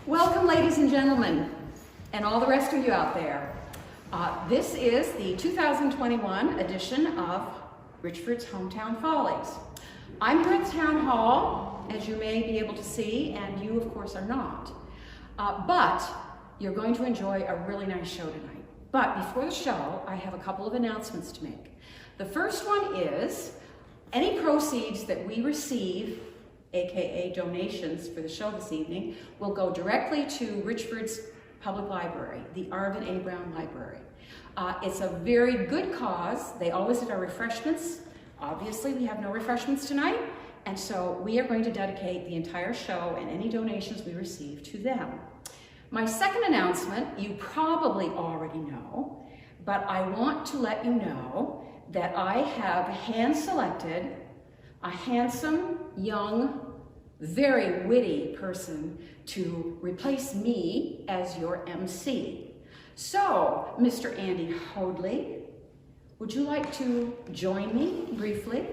Welcome, ladies and gentlemen, and all the rest of you out there. This is the 2021 edition of Richford's Hometown Follies. I'm here at the Town Hall, as you may be able to see, and you, of course, are not. But you're going to enjoy a really nice show tonight. But before the show, I have a couple of announcements to make. The first one is any proceeds that we receive, aka donations for the show this evening, will go directly to Richford's Public Library, the Arvin A. Brown Library. It's a very good cause. They always did our refreshments. Obviously, we have no refreshments tonight, and so we are going to dedicate the entire show and any donations we receive to them. My second announcement, you probably already know, but I want to let you know that I have hand-selected a handsome, young, very witty person to replace me as your MC. So, Mr. Andy Hoadley, would you like to join me briefly?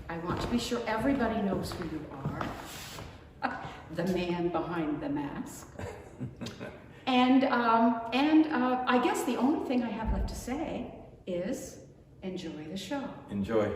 I want to be sure everybody knows who you are. The man behind the mask. And I guess the only thing I have left to say is enjoy the show. Enjoy.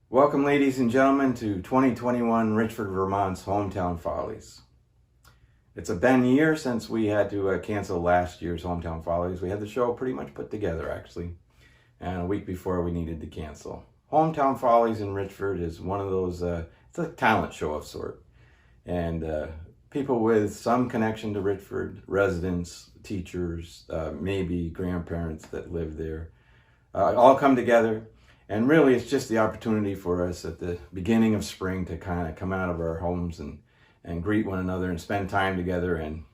Welcome, ladies and gentlemen, to 2021 Richford, Vermont's Hometown Follies. It's been a year since we had to cancel last year's Hometown Follies. We had the show pretty much put together, actually, and a week before we needed to cancel. Hometown Follies in Richford is one of those, it's a talent show of sort. And people with some connection to Richford, residents, teachers, maybe grandparents that live there, all come together. And really, it's just the opportunity for us at the beginning of spring to kind of come out of our homes and greet one another and spend time together and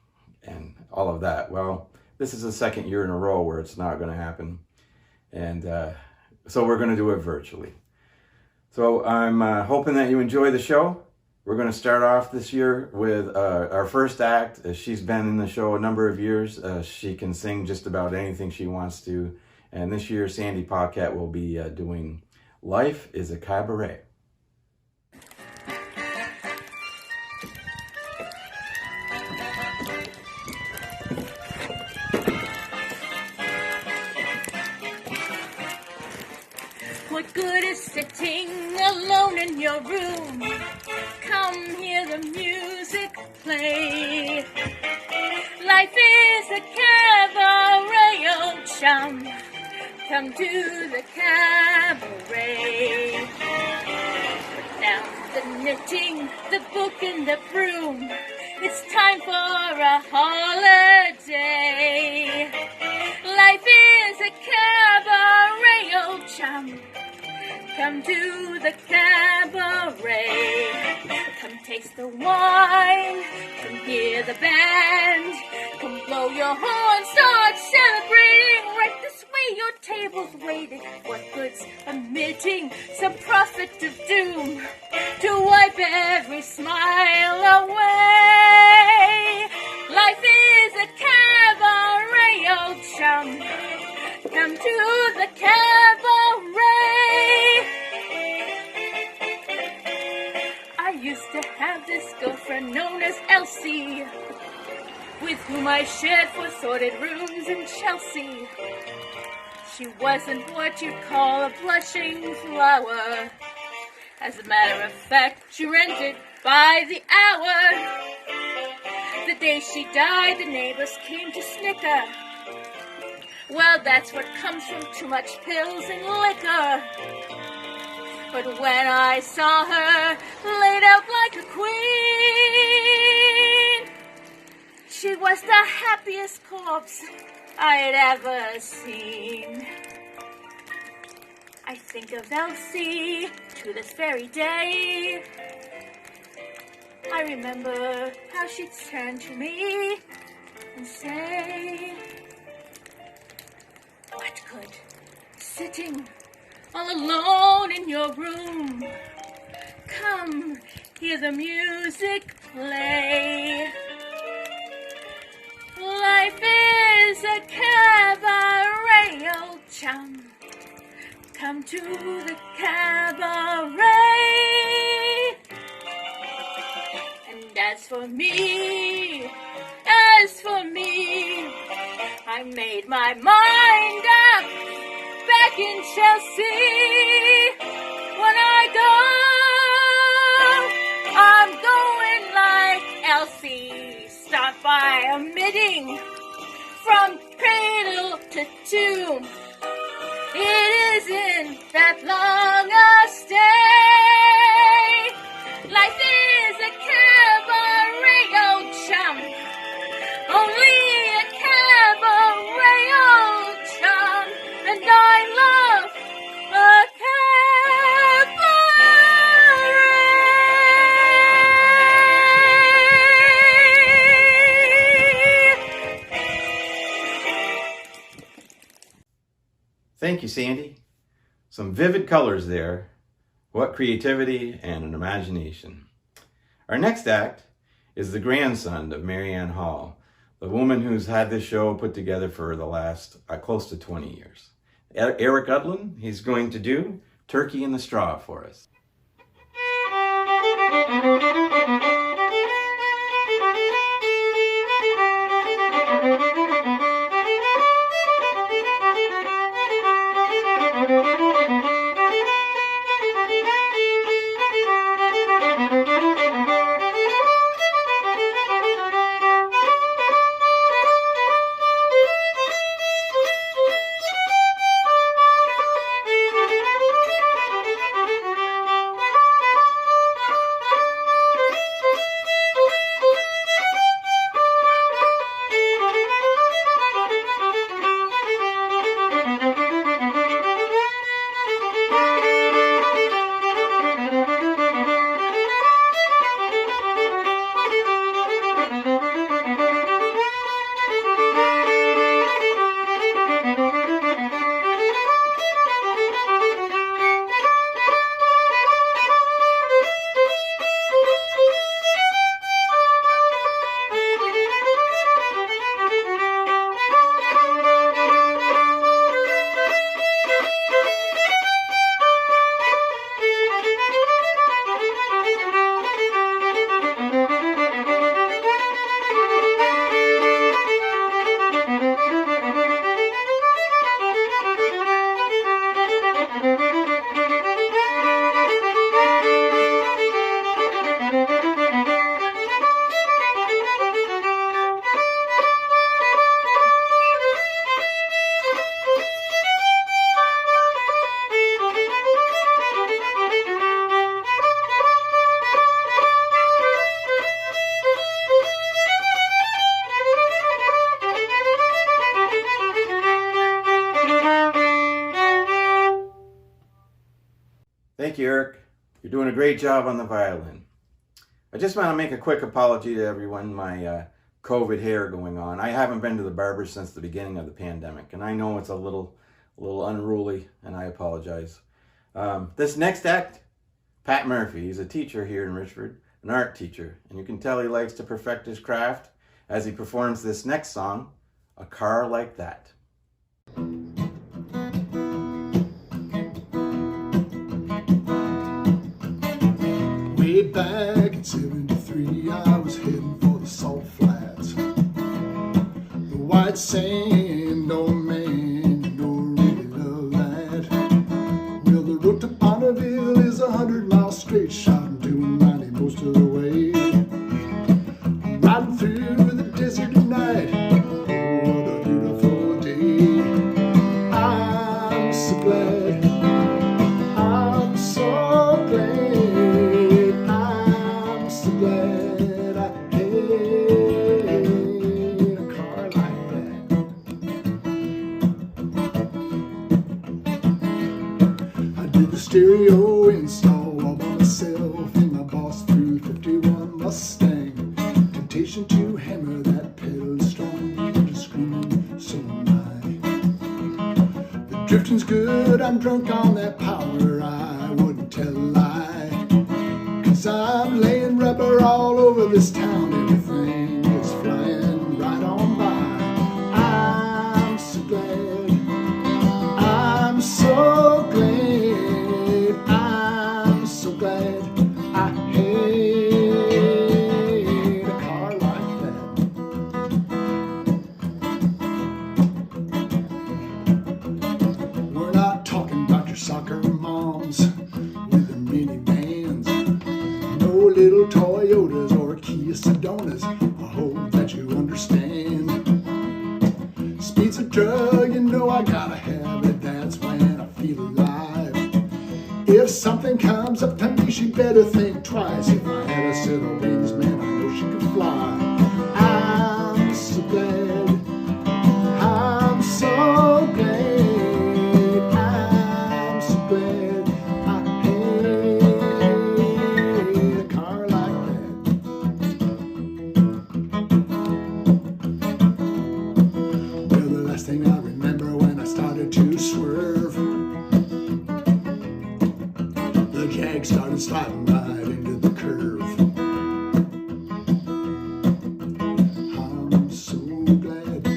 all of that. Well, this is the second year in a row where it's not going to happen. And so we're going to do it virtually. So I'm hoping that you enjoy the show. We're going to start off this year with our first act. She's been in the show a number of years. She can sing just about anything she wants to. And this year, Sandy Paquette will be doing Life is a Cabaret. What good is sitting alone in your room? Come hear the music play. Life is a cabaret, oh chum. Come to the cabaret. Put down the knitting, the book and the broom. It's time for a holiday. Life is a cabaret, oh chum. Come to the cabaret. Come taste the wine. Come hear the band. Come blow your horn, start celebrating. Right this way, your table's waiting. What good's omitting some prophet of doom to wipe every smile away? Life is a cabaret, oh come to the cabaret. I used to have this girlfriend known as Elsie, with whom I shared 4 sordid rooms in Chelsea. She wasn't what you'd call a blushing flower. As a matter of fact, she rented by the hour. The day she died, the neighbors came to snicker. Well, that's what comes from too much pills and liquor. But when I saw her laid out like a queen, she was the happiest corpse I had ever seen. I think of Elsie to this very day. I remember how she'd turn to me and say, "What good sitting all alone in your room? Come, hear the music play. Life is a cabaret, old chum. Come to the cabaret." And as for me, I made my mind up back in Chelsea. When I go, I'm going like Elsie. Start by omitting from cradle to tomb. It isn't that long a stay. Life is a cabaret, old chum. Only a cabaret, old chum. And I love a cabaret. Thank you, Sandy. Some vivid colors there. What creativity and an imagination. Our next act is the grandson of Mary Ann Hall, the woman who's had this show put together for the last close to 20 years. Eric Udlin, he's going to do Turkey in the Straw for us. Thank you, Eric. You're doing a great job on the violin. I just want to make a quick apology to everyone. My COVID hair going on. I haven't been to the barber since the beginning of the pandemic, and I know it's a little unruly, and I apologize. This next act, Pat Murphy. He's a teacher here in Richford, an art teacher, and you can tell he likes to perfect his craft as he performs this next song, A Car Like That. Way back in '73, I was heading for the salt flats. The white sand, oh man, you know I really love that. Well, the road to Bonneville is 100 miles straight shot and doing 90 most of the way. Riding through the desert at night, oh, what a beautiful day. I'm so glad, I'm so glad, I'm so glad I had a car like that. I did the stereo install all by myself in my Boss 351 Mustang. Temptation to hammer that pedal strong, just screaming, so am I. The drifting's good, I'm drunk on that power, I wouldn't tell a lie. 'Cause I'm laying rubber all over this town, everything is flying right on by. I'm so glad, I'm so glad, I'm so glad I had a car like that. We're not talking about your soccer moms with the minivans, no little Toyotas or Kia Sedonas. I hope that you understand. Speed's a drug, you know I gotta have it, that's when I feel alive. If something comes up to me, she better think twice. If I had a set of wings, man, I know she could fly. I'm so glad, I'm so glad, I'm so glad I had a car like that. Well, the last thing I remember when I started to swerve, the Jag started sliding right into the curve. I'm so glad,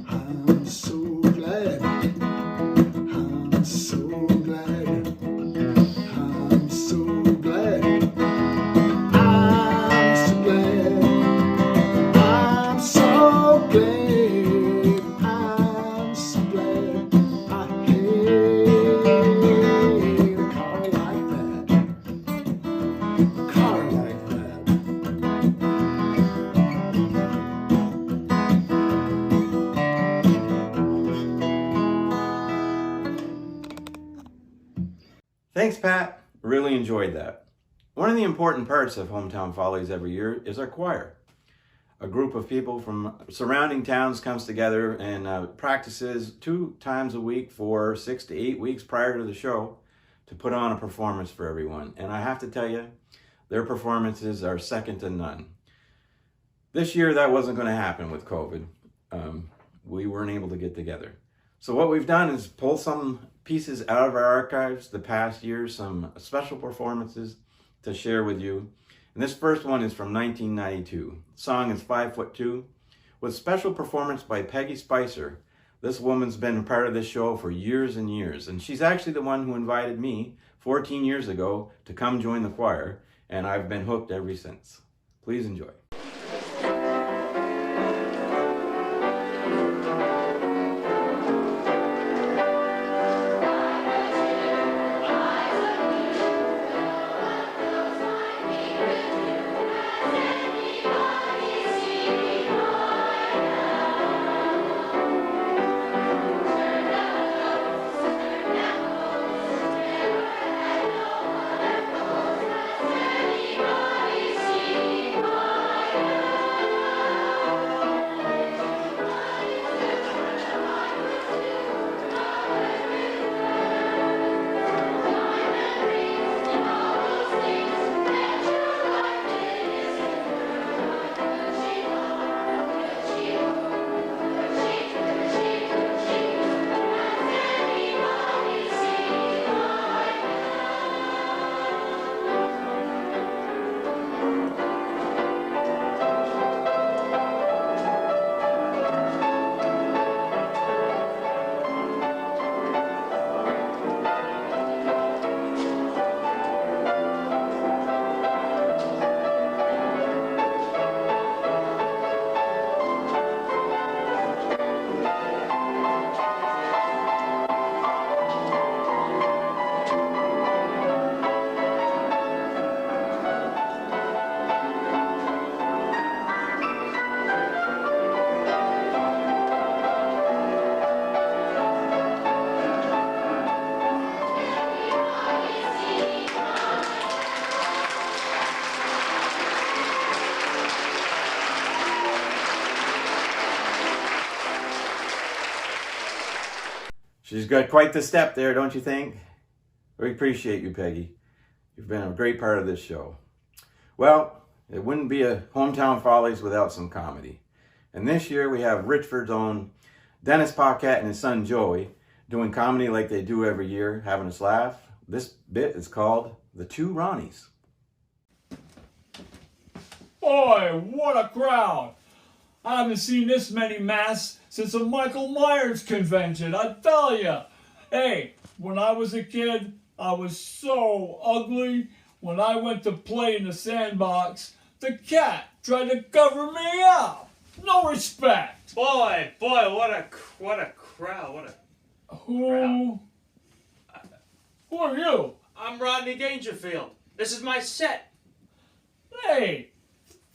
I'm so glad, I'm so glad, I'm so glad, I'm so glad, I'm so glad, I'm so glad I had a car like that, a car like that. Thanks, Pat. Really enjoyed that. One of the important parts of Hometown Follies every year is our choir. A group of people from surrounding towns comes together and practices 2 times a week for 6 to 8 weeks prior to the show to put on a performance for everyone. And I have to tell you, their performances are second to none. This year, that wasn't going to happen with COVID. We weren't able to get together. So what we've done is pull some pieces out of our archives the past year, some special performances to share with you. And this first one is from 1992. The song is 5'2", with special performance by Peggy Spicer. This woman's been a part of this show for years and years, and she's actually the one who invited me 14 years ago to come join the choir, and I've been hooked ever since. Please enjoy. Anybody see She's got quite the step there, don't you think? We appreciate you, Peggy. You've been a great part of this show. Well, it wouldn't be a Hometown Follies without some comedy. And this year we have Richford's own Dennis Paquette and his son Joey doing comedy like they do every year, having us laugh. This bit is called The Two Ronnies. Boy, what a crowd! I haven't seen this many masks since the Michael Myers convention, I tell ya. Hey, when I was a kid, I was so ugly. When I went to play in the sandbox, the cat tried to cover me up. No respect. Boy, what a crowd, Who are you? I'm Rodney Dangerfield. This is my set. Hey,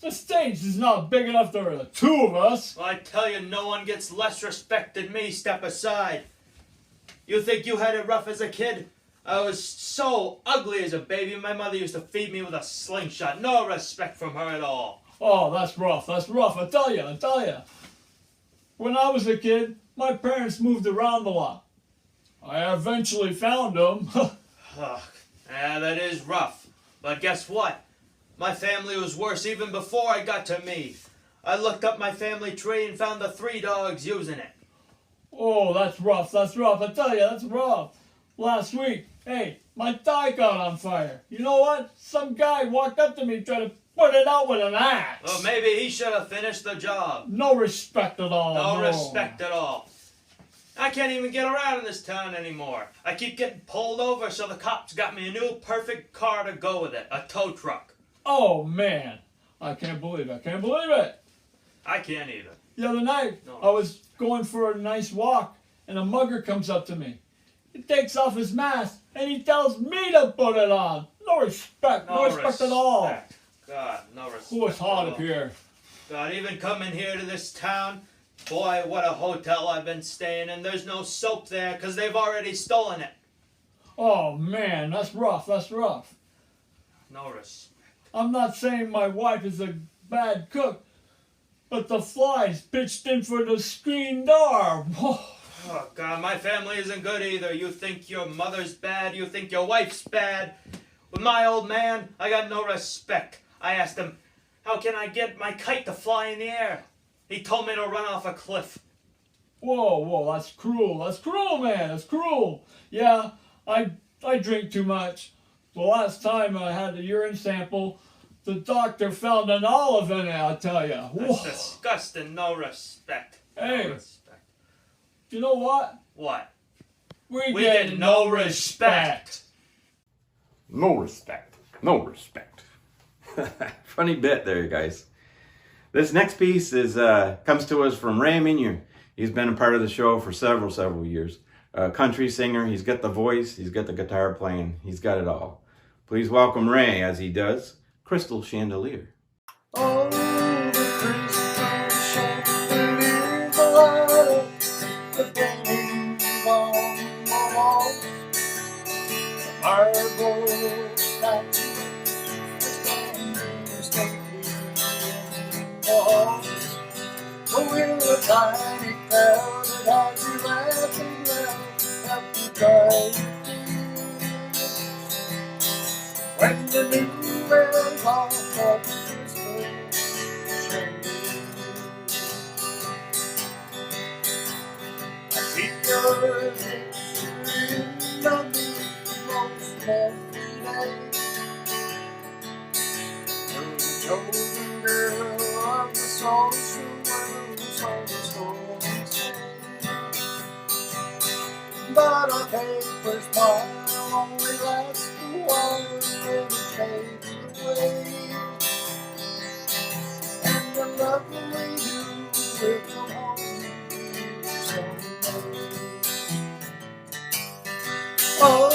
the stage is not big enough for the two of us. Well, I tell you, no one gets less respect than me. Step aside. You think you had it rough as a kid? I was so ugly as a baby. My mother used to feed me with a slingshot. No respect from her at all. Oh, that's rough, I tell you. When I was a kid, my parents moved around a lot. I eventually found them. Ugh, yeah, that is rough. But guess what? My family was worse even before I got to me. I looked up my family tree and found the 3 dogs using it. Oh, that's rough, I tell you, that's rough. Last week, hey, my thigh got on fire. You know what? Some guy walked up to me trying to put it out with an axe. Well, maybe he should have finished the job. No respect at all. No respect at all. I can't even get around in this town anymore. I keep getting pulled over, so the cops got me a new perfect car to go with it. A tow truck. Oh, man. I can't believe it. I can't either. The other night, No. I was going for a nice walk, and a mugger comes up to me. He takes off his mask, and he tells me to put it on. No respect at all. God, no respect. Oh, it's hot at up all. here. God, even coming here to this town, boy, what a hotel I've been staying in. There's no soap there because they've already stolen it. Oh, man, that's rough. No respect. I'm not saying my wife is a bad cook, but the flies pitched in for the screen door. Oh, God, my family isn't good either. You think your mother's bad. You think your wife's bad. With my old man, I got no respect. I asked him, how can I get my kite to fly in the air? He told me to run off a cliff. Whoa, that's cruel, man, that's cruel. Yeah, I drink too much. The last time I had a urine sample, the doctor found an olive in it, I tell you. That's disgusting. No respect. Hey. No respect. You know what? What? We get no respect. No respect. Funny bit there, guys. This next piece is comes to us from Ray Minier. He's been a part of the show for several years. A country singer. He's got the voice. He's got the guitar playing. He's got it all. Please welcome Ray as he does Crystal Chandelier. Oh, the crystal chandelier, the light of the paintings on the wall, the marble statue standing stately in the hall. Oh, we're a tiny crowd that has you laughing loud, happy bright when the new wears off of the crystal chandelier. I see your picture in the most every day. You're the chosen girl of the social world, so the stories say. But a paper smile only lasts a while, then it fades away. And the lovely you will come home someday. Oh,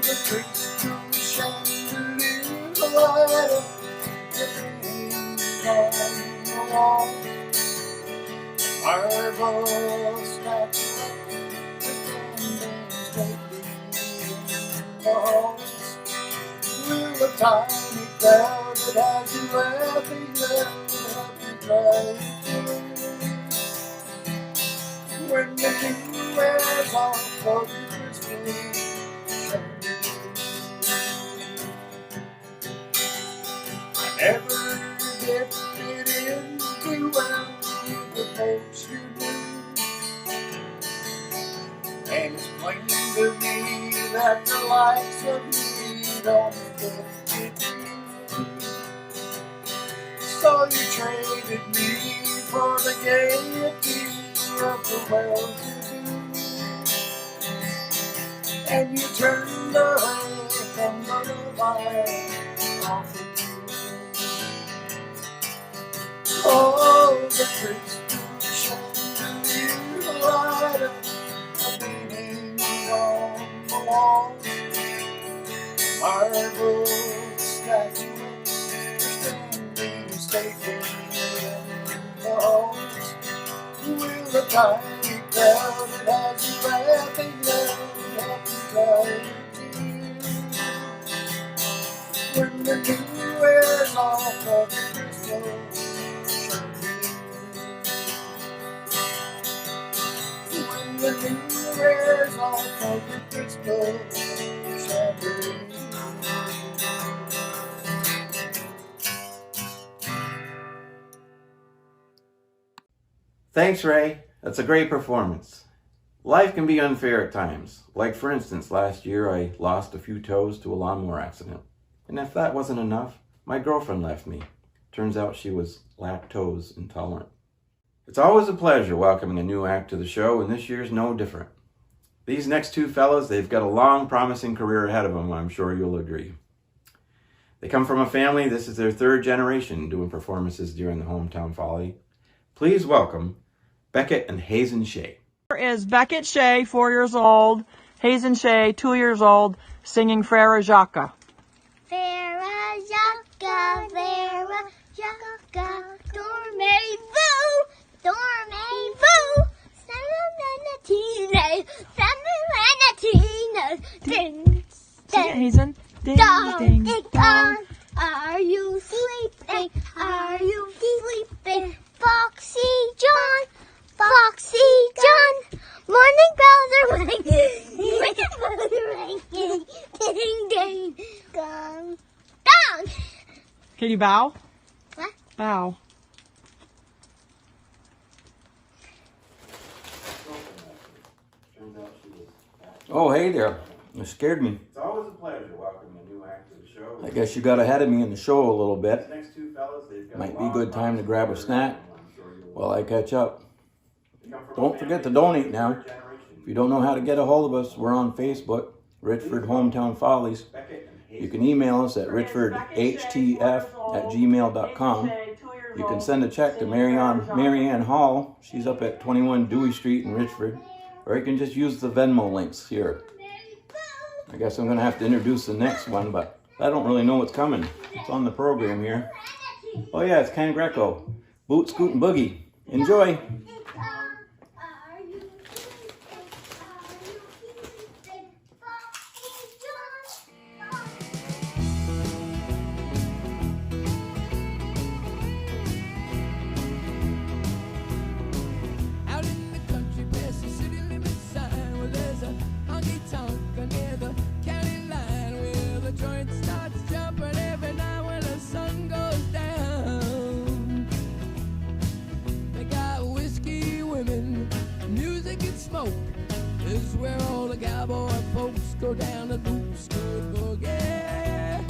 the crystal chandelier, the light of the paintings on the wall, marble statue we're a tiny crowd that has you laughing loud, happy bright. When the king wears off of your Christmas I never get fit in too well with the folks you do. And it's plain to me that the likes of me don't fit you. So you traded me for the gaiety of the well-to-do, and you turned away from the love I offered you. Oh, the Christmas chandelier light up the beaming on the wall. Marble statues standing stately in the halls. With a tiny crowd that has you laughing loud at the crowd. When the new wears off of the Christmas chandelier. When the new wears off of the Christmas chandelier. Thanks, Ray. That's a great performance. Life can be unfair at times. Like, for instance, last year I lost a few toes to a lawnmower accident. And if that wasn't enough, my girlfriend left me. Turns out she was lactose intolerant. It's always a pleasure welcoming a new act to the show, and this year's no different. These next two fellas, they've got a long, promising career ahead of them, I'm sure you'll agree. They come from a family, this is their third generation doing performances during the Hometown Folly. Please welcome Beckett and Hazen Shea. Here is Beckett Shea, 4 years old, Hazen Shea, 2 years old, singing Frere Jacques. Frere Jacques, dormez-vous, dormez-vous. Sing it, Hazen. Ding, ding, dong. Are you sleeping? Are you sleeping? Foxy John, Foxy John. Morning bells are ringing. Morning bells are ringing. Ding, ding, dong, dong. Can you bow? What? Bow. Oh, hey there. You scared me. It's always a pleasure welcoming a new act to the show. I guess you got ahead of me in the show a little bit. Next two fellas, they've got Might be a good time to grab a snack while I catch up. They come from a Don't forget to family donate now. generation. If you don't know how to get a hold of us, we're on Facebook, Richford Hometown Follies. Beckett and You Hazen. can email us at richfordhtf@gmail.com. You can send a check to Mary Ann Hall. She's up at 21 Dewey Street in Richford. Or you can just use the Venmo links here. I guess I'm going to have to introduce the next one, but I don't really know what's coming. It's on the program here. Oh yeah, it's Ken Greco. Boot, Scoot, and Boogie. Enjoy! Out in the country, past the city limit sign, where there's a honky-tonk near the county line, where the joint starts jumping every night when the sun goes down. They got whiskey, women, music and smoke. This is where all the cowboy folks go down to boot school boogie.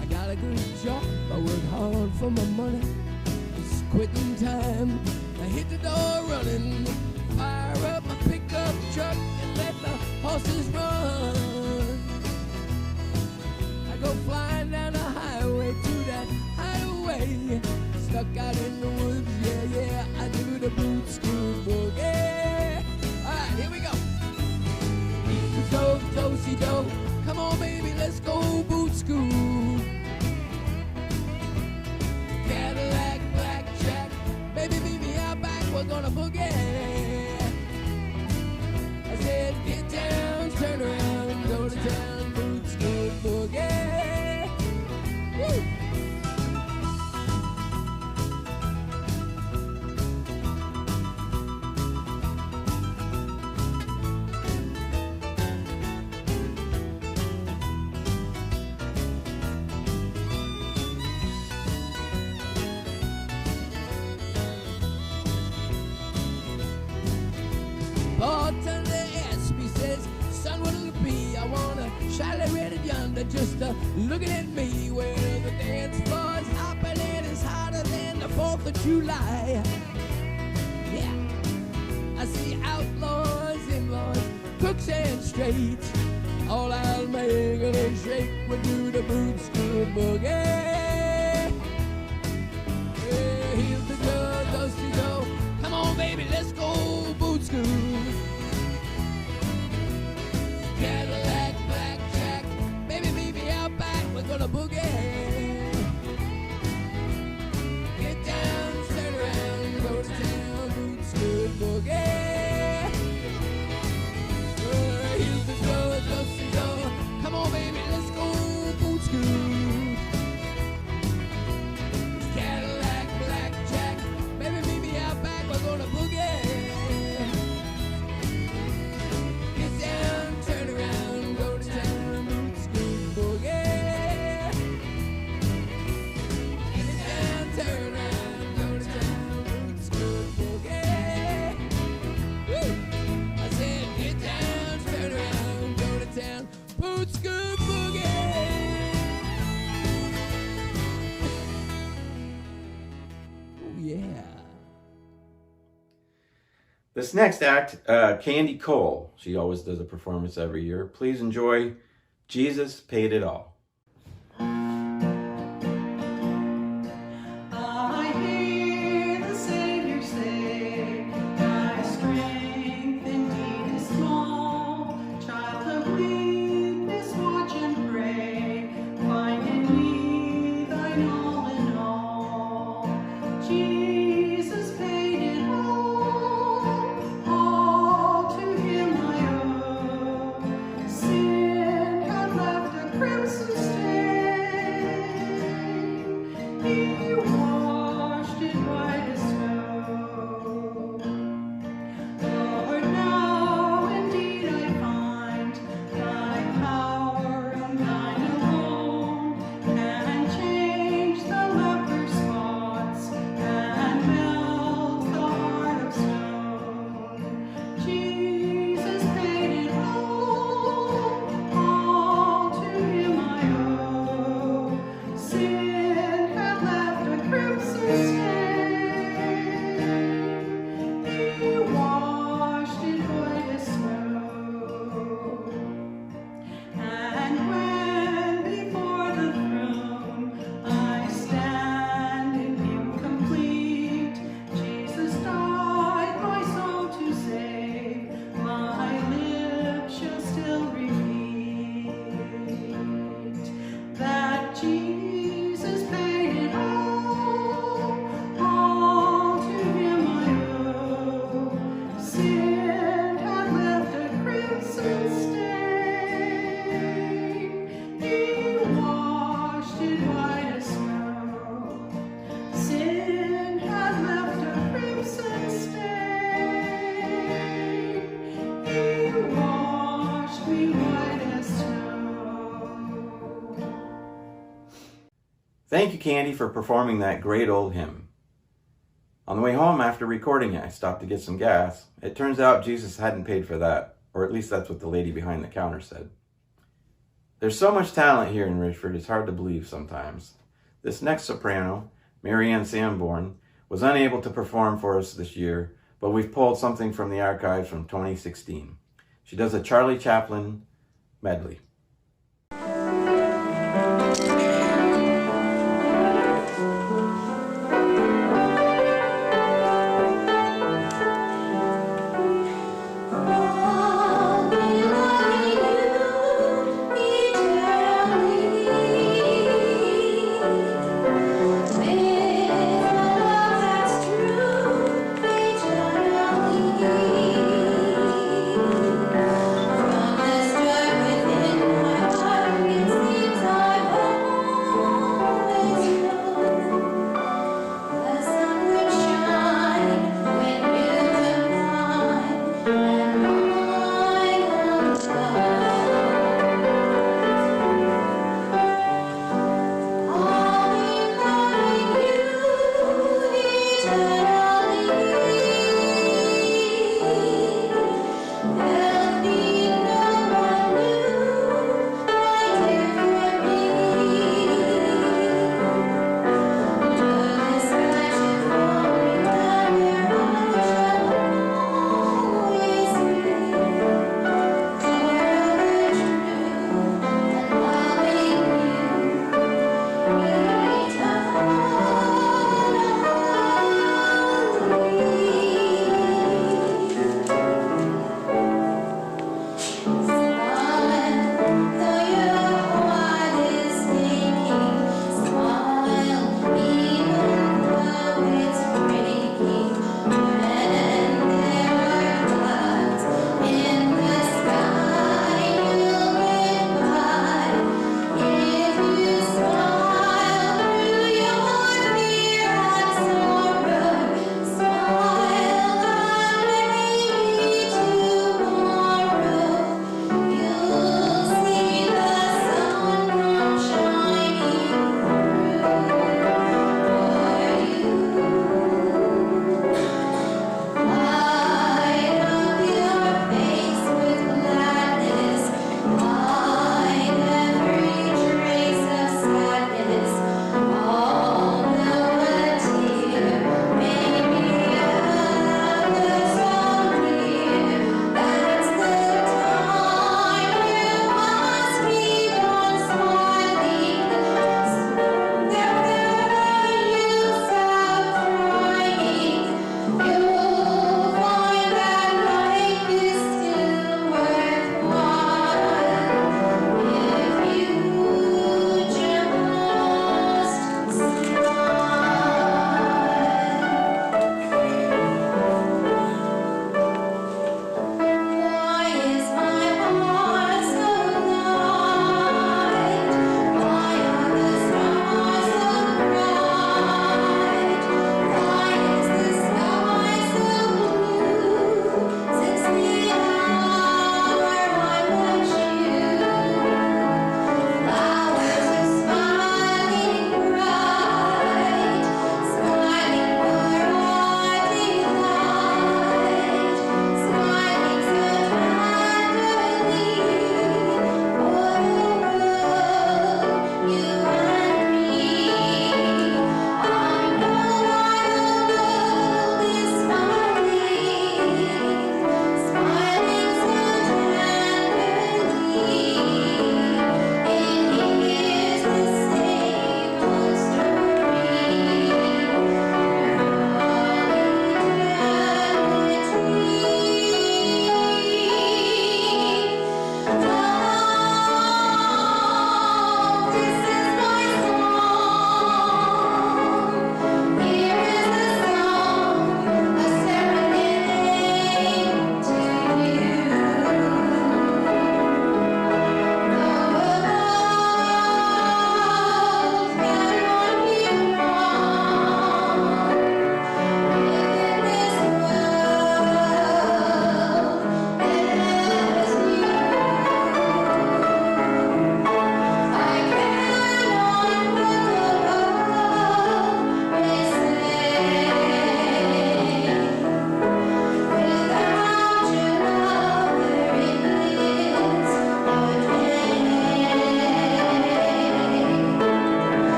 I got a good job, I work hard for my money. It's quitting time. I hit the door running, fire up my pickup truck and let the horses run. I go flying down the highway to that hideaway, stuck out in the woods, yeah, I do the boot school boogie. Alright, here we go. Do-si-do, come on baby, let's go boot school. Cadillac, blackjack, baby meet me out back, we're gonna boogie. turn to asp. He says, son, what'll it be? I wanna shyly rated yonder, just looking at me. Well, the dance floor's hopping and it's hotter than the 4th of July. Yeah, I see outlaws, in-laws, crooks and straights. All I'll make a little shake would do the boot school boogie. Hey, here's the good dusty go. Come on, baby, let's go boot school. Cadillac, blackjack, baby, meet me out back. We're gonna boogie. Get down, turn around, go to town, boot school boogie. Here's the good dusty go. Come on, baby, let's go boot school. Cadillac, blackjack, baby, meet me out back. We're gonna boogie. Get down, turn around, go to town, boot school boogie. Get down, turn around, go to town, boot school boogie. Woo! I said, get down, turn around, go to town, boot school boogie. Oh yeah. This next act, Candy Cole. She always does a performance every year. Please enjoy Jesus Paid It All. I hear the Savior say, thy strength indeed is small. Child of weakness, watch and pray. Find in me thine all in all. Jesus paid it all to him I owe. Sin had left a crimson stain. He washed it white as snow. Lord, now indeed I find thy power and thine alone can change the leper's spots and melt the heart of stone. Jesus paid it all to him I owe. Sin had left a crimson stain. He washed it white as snow. And when before the throne I stand in him complete, Jesus died my soul to save, my lips shall still repeat that Jesus paid it all to him I owe. Sin had left a crimson stain. He washed it white as snow. Sin had left a crimson stain. He washed me white as snow. Thank you, Candy, for performing that great old hymn. On the way home after recording it, I stopped to get some gas. It turns out Jesus hadn't paid for that, or at least that's what the lady behind the counter said. There's so much talent here in Richford, it's hard to believe sometimes. This next soprano, Marianne Sanborn, was unable to perform for us this year, but we've pulled something from the archives from 2016. She does a Charlie Chaplin medley. From the start within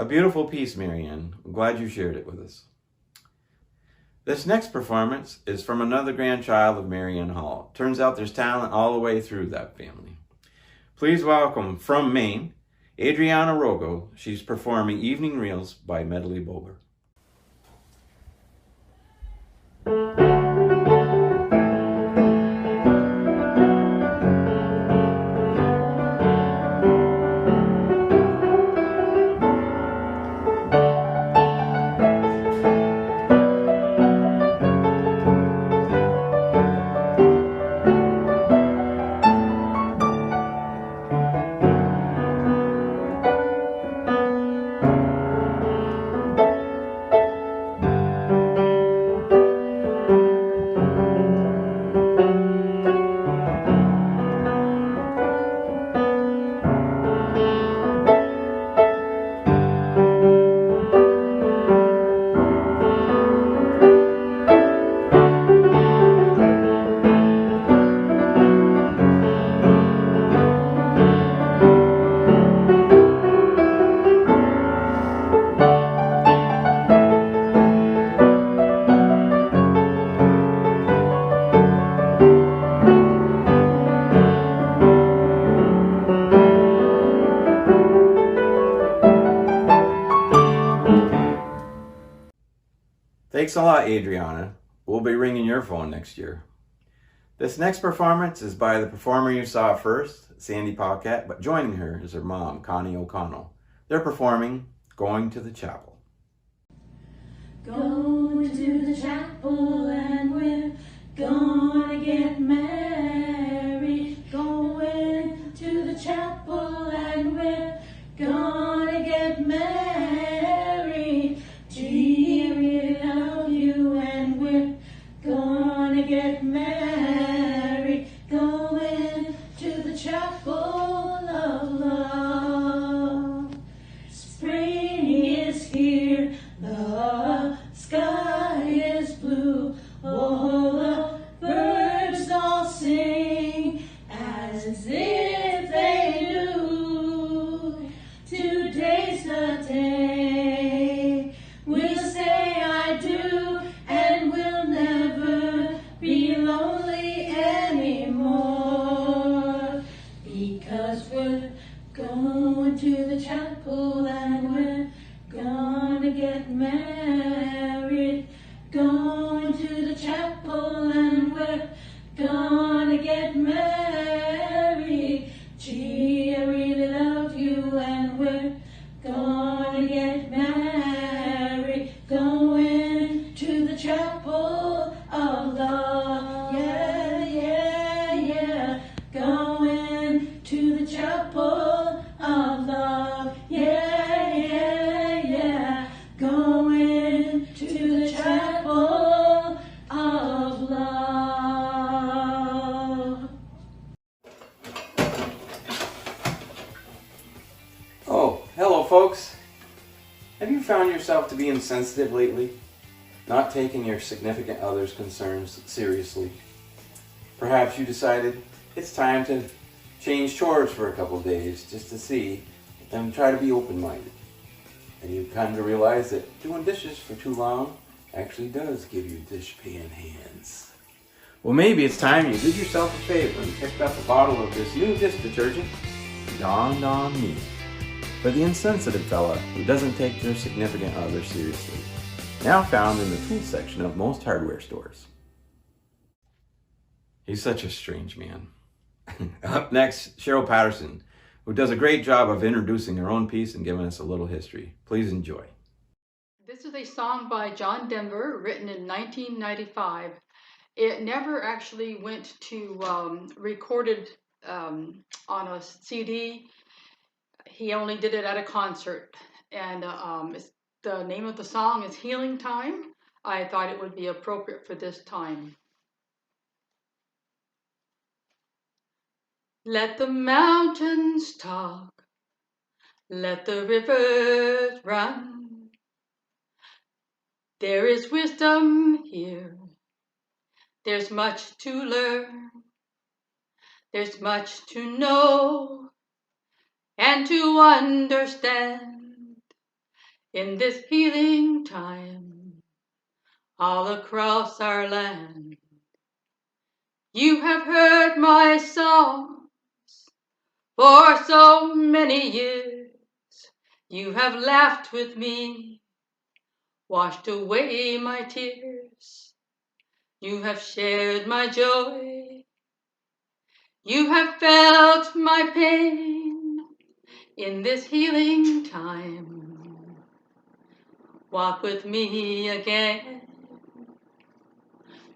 beautiful piece, Marianne. I'm glad you shared it with us. This next performance is from another grandchild of Marianne Hall. Turns out there's talent all the way through that family. Please welcome, from Maine, Adriana Rogo. She's performing Evening Reels by Medley Bowler. Thanks a lot, Adriana. We'll be ringing your phone next year. This next performance is by the performer you saw first, Sandy Paquette, but joining her is her mom, Connie O'Connell. They're performing Going to the Chapel. Going to the chapel and we're gonna get married. Going to the chapel and we're gonna get married. Gee, I really love you and we're gonna get married. Going to the chapel of love. Spring is here, the sky is blue. Oh, the birds all sing as if they do. Today's the day we'll say I do, and we'll never be lonely anymore. Because we're going to the chapel and we're gonna get married. Going to the chapel and we're gonna get married. Gee, I really love you and we're gonna get married. Going to the chapel of love. Yeah, yeah, yeah. Going to the chapel of love. Yeah, yeah, yeah. Going to the chapel of love. Oh, hello folks. Have you found yourself to be insensitive lately? Not taking your significant other's concerns seriously? Perhaps you decided it's time to change chores for a couple of days just to see and try to be open-minded. And you've come to realize that doing dishes for too long actually does give you dishpan hands. Well, maybe it's time you did yourself a favor and picked up a bottle of this new dish detergent, Dawned on Me, for the insensitive fella who doesn't take their significant other seriously. Now found in the tool section of most hardware stores. He's such a strange man. Up next, Cheryl Patterson, who does a great job of introducing her own piece and giving us a little history. Please enjoy. This is a song by John Denver, written in 1995. It never actually went to recorded on a CD. He only did it at a concert. And the name of the song is Healing Time. I thought it would be appropriate for this time. Let the mountains talk, let the rivers run. There is wisdom here, there's much to learn, there's much to know and to understand. in this healing time all across our land. You have heard my songs for so many years. You have laughed with me, washed away my tears. You have shared my joy. You have felt my pain in this healing time. Walk with me again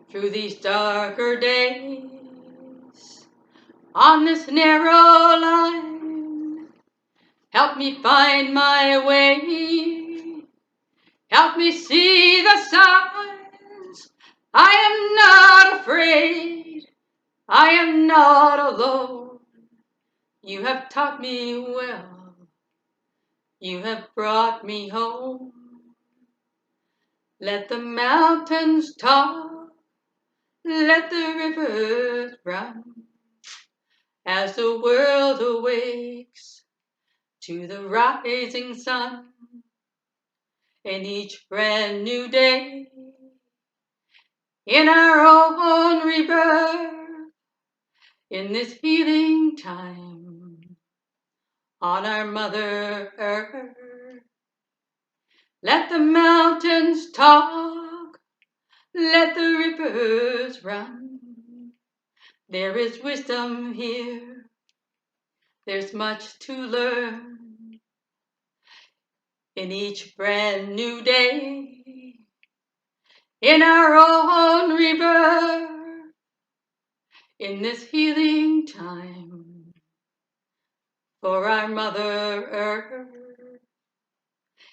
through these darker days. On this narrow line, help me find my way. Help me see the signs. I am not afraid. I am not alone. You have taught me well. You have brought me home. Let the mountains talk. Let the rivers run. As the world awakes to the rising sun. In each brand new day, in our own rebirth, in this healing time, on our Mother Earth. Let the mountains talk, let the rivers run. There is wisdom here, there's much to learn. In each brand new day, in our own rebirth, in this healing time, for our Mother Earth,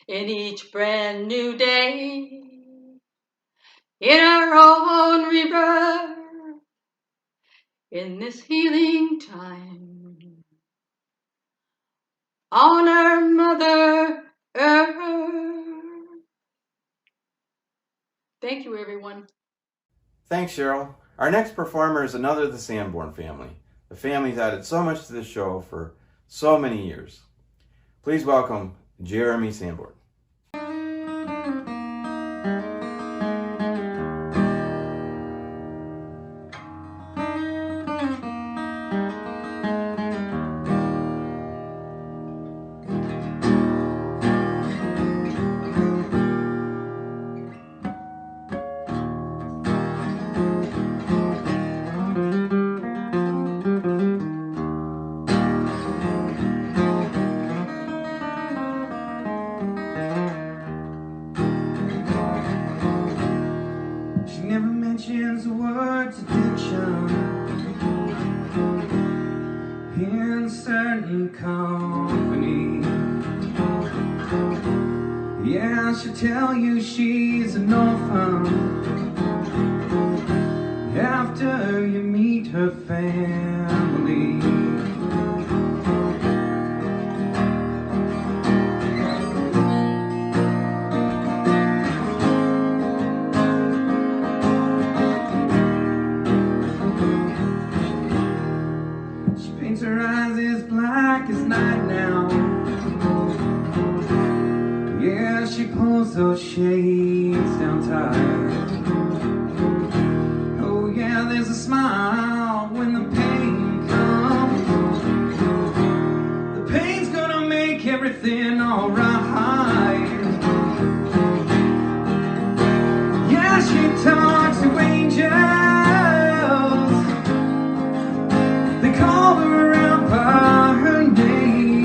in each brand new day, in our own rebirth, in this healing time, on our Mother Earth. Thank you, everyone. Thanks, Cheryl. Our next performer is another of the Sanborn family. The family's added so much to the show for so many years. Please welcome Jeremy Sanborn. She never mentions the words addiction in certain company. Yeah, she'll tell you she's an orphan after you meet her family. Her eyes as black as night now. Yeah, she pulls those shades down tight. Oh yeah, there's a smile when the pain comes. The pain's gonna make everything alright. Yeah, she talks to angels. They call her out by her name.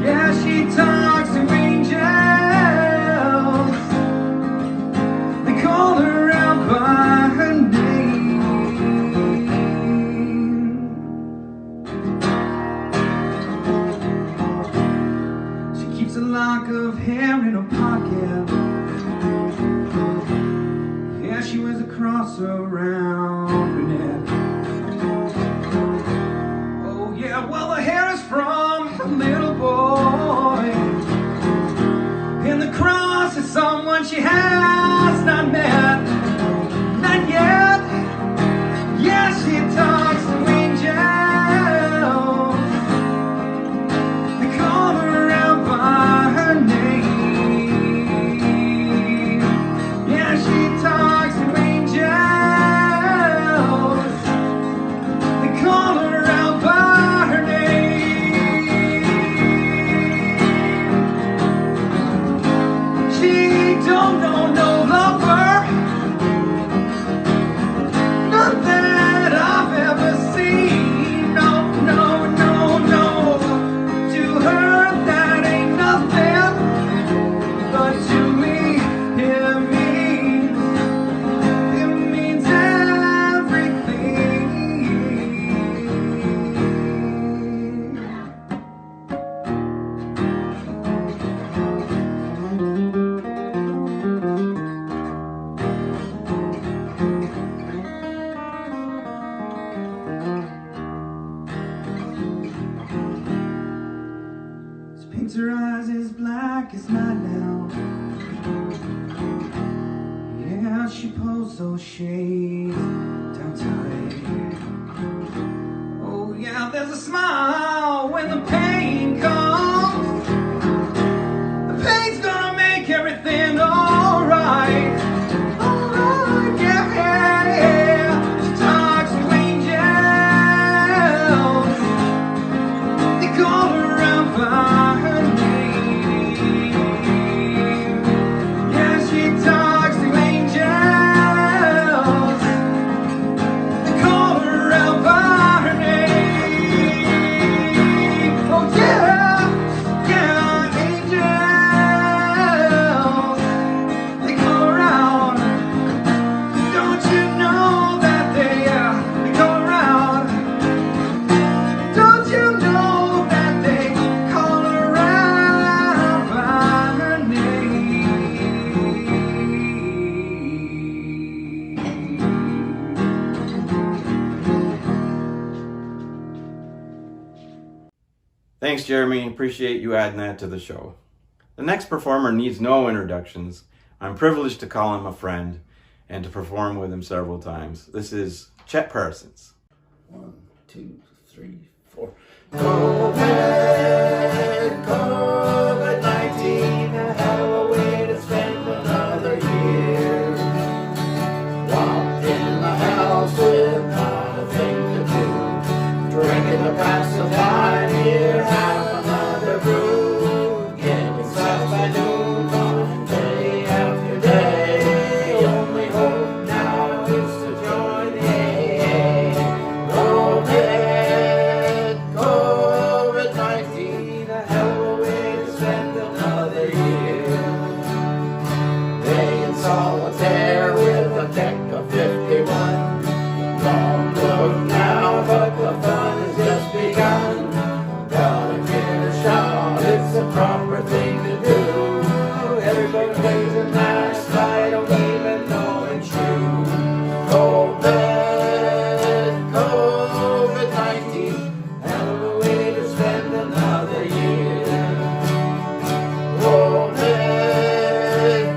Yeah, she talks to angels. They call her out by her name. She keeps a lock of hair in her pocket. Yeah, she wears a cross around her neck. Thanks, Jeremy. Appreciate you adding that to the show. The next performer needs no introductions. I'm privileged to call him a friend and to perform with him several times. This is Chet Parsons. 1, 2, 3, 4. COVID-19, a hell of a way to spend another year. Locked in the house with not a thing to do. Drinking to pass the time here, have another brew. Getting stuff by noon, day after day. Only hope now is to join the AA. COVID-19, a hell of a way to spend another year. They in solitaire with a deck of 51. Long look now, but the fun has just begun. Gotta get a shot, it's a proper thing to do. Everybody plays a nice fight, don't even know it's true. COVID-19, hell of a way to spend another year.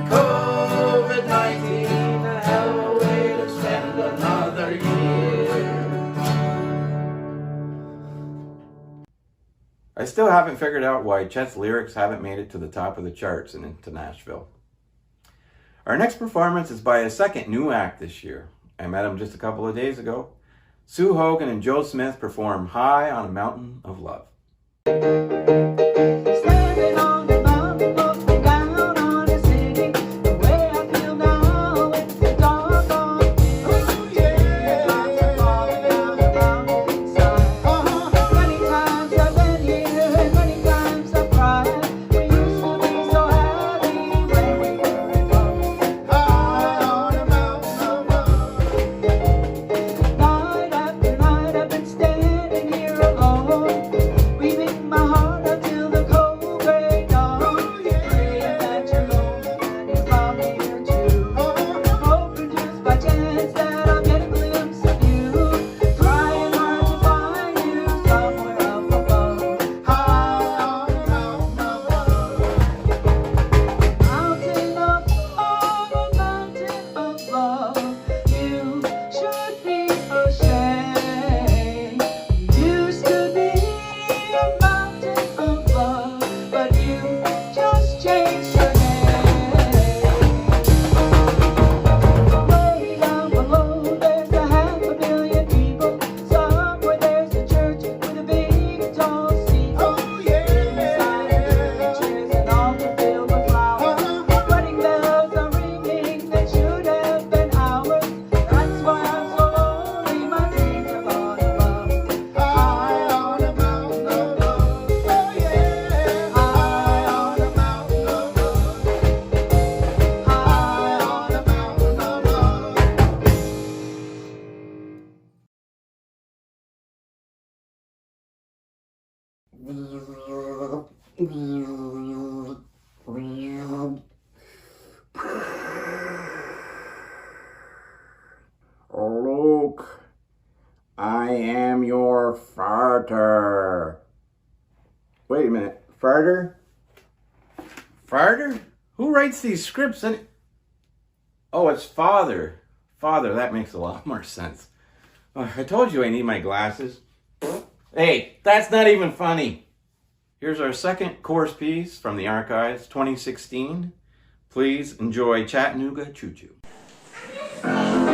COVID-19, a hell of a way to spend another year. I still haven't figured out why Chet's lyrics haven't made it to the top of the charts and into Nashville. Our next performance is by a second new act this year. I met him just a couple of days ago. Sue Hogan and Joe Smith perform High on a Mountain of Love. Standing on the mountain, looking down on the city. The way I feel now, it's the doggone. Oh yeah, clouds are falling down the mountainside. Many times I've been here, and many times I've cried. We used to be so happy when we were young. High on a mountain of love. Night after night I've been standing here alone, weaving my heart up till the cold gray dawn. Praying that you're home and you found me here too. Hoping just by chance that I'll get a glimpse of you. Trying hard to find you somewhere up above. High on a mountain of love. Mountain of, on a mountain of love. You should be ashamed. Used to be a mountain of love, but you just changed your name. Way down below, there's a 500,000 people. Somewhere there's a church with a big tall steeple. Inside are chairs and altar filled with flowers. Wedding bells are ringing, they should have been ours. That's why I'm so lonely, my dreams are gone above. High on a mountain of love. Oh yeah. High on a mountain of love. High on a mountain of love. Luke, I am your farter. Wait a minute, farter? Farter? Who writes these scripts? Oh, it's father. Father, that makes a lot more sense. I told you I need my glasses. Hey, that's not even funny. Here's our second chorus piece from the archives, 2016. Please enjoy Chattanooga Choo Choo. I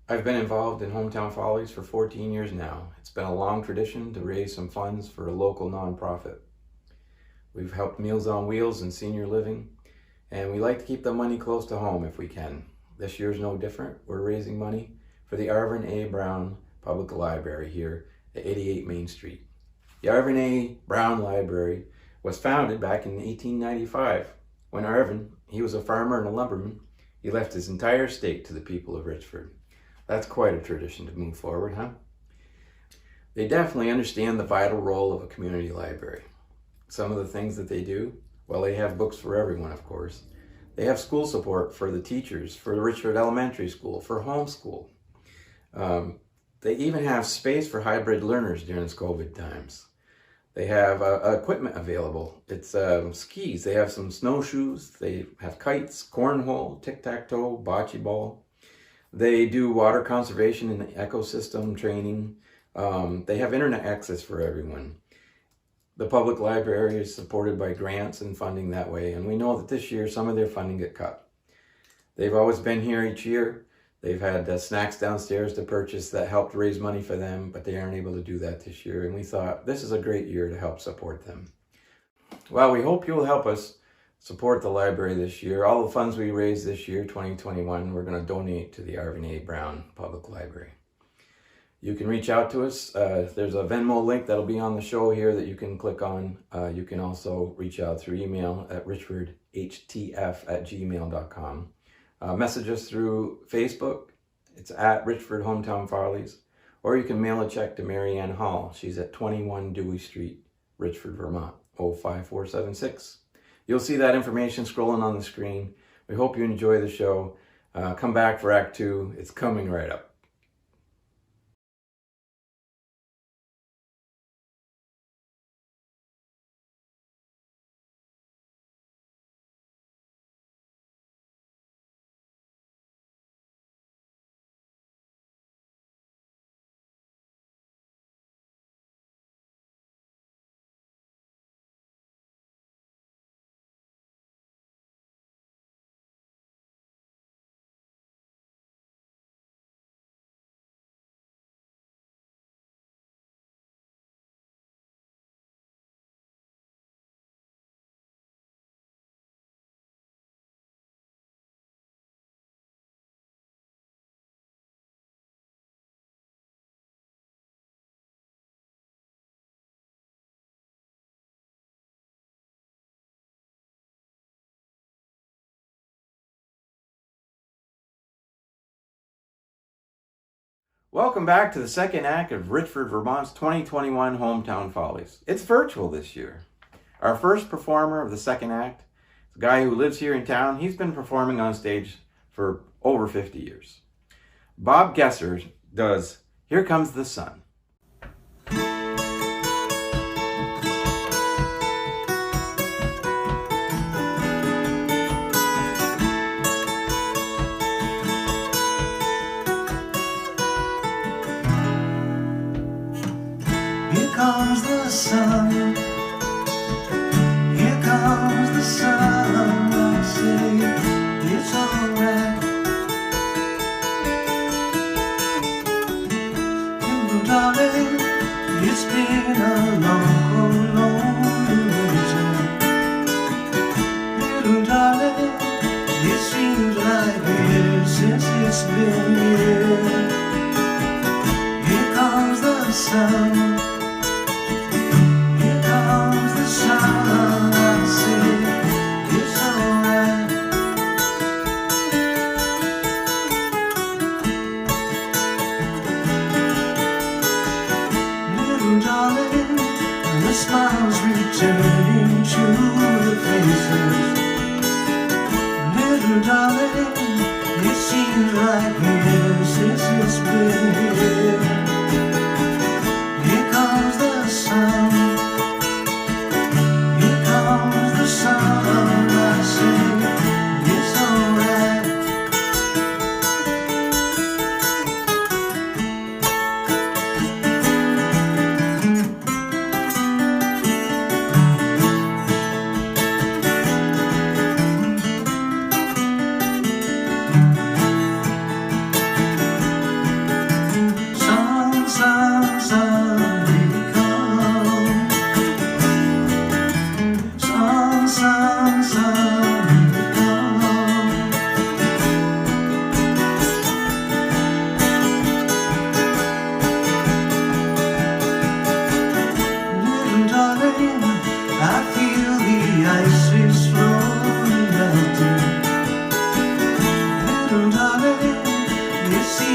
I've been involved in Hometown Follies for 14 years now. It's been a long tradition to raise some funds for a local nonprofit. We've helped Meals on Wheels and senior living, and we like to keep the money close to home if we can. This year's no different. We're raising money for the Arvin A. Brown Public Library here at 88 Main Street. The Arvin A. Brown Library was founded back in 1895 when Arvin, he was a farmer and a lumberman, he left his entire estate to the people of Richford. That's quite a tradition to move forward, huh? They definitely understand the vital role of a community library. Some of the things that they do, well, they have books for everyone, of course. They have school support for the teachers, for the Richford Elementary School, for homeschool. They even have space for hybrid learners during this COVID times. They have equipment available. It's skis, they have some snowshoes, they have kites, cornhole, tic-tac-toe, bocce ball. They do water conservation and ecosystem training. They have internet access for everyone. The public library is supported by grants and funding that way, and we know that this year some of their funding get cut. They've always been here each year. They've had snacks downstairs to purchase that helped raise money for them, but they aren't able to do that this year, and we thought this is a great year to help support them. Well, we hope you'll help us support the library this year. All the funds we raise this year, 2021, we're going to donate to the Arvin A. Brown Public Library. You can reach out to us. There's a Venmo link that'll be on the show here that you can click on. You can also reach out through email at richfordhtf@gmail.com. Message us through Facebook. It's at Richford Hometown Follies. Or you can mail a check to Mary Ann Hall. She's at 21 Dewey Street, Richford, Vermont, 05476. You'll see that information scrolling on the screen. We hope you enjoy the show. Come back for Act 2. It's coming right up. Welcome back to the second act of Richford, Vermont's 2021 Hometown Follies. It's virtual this year. Our first performer of the second act is a guy who lives here in town. He's been performing on stage for over 50 years. Bob Gesser does Here Comes the Sun. Here comes the sun. Here comes the sun. I say it's alright. Little darling, it's been a long, lonely winter. Little darling, it seems like years since it's been here. Here comes the sun. Smiles returning to the faces. Little darling, it seems like years since it's been here. Here comes the sun. Here comes the sun. I say it's alright.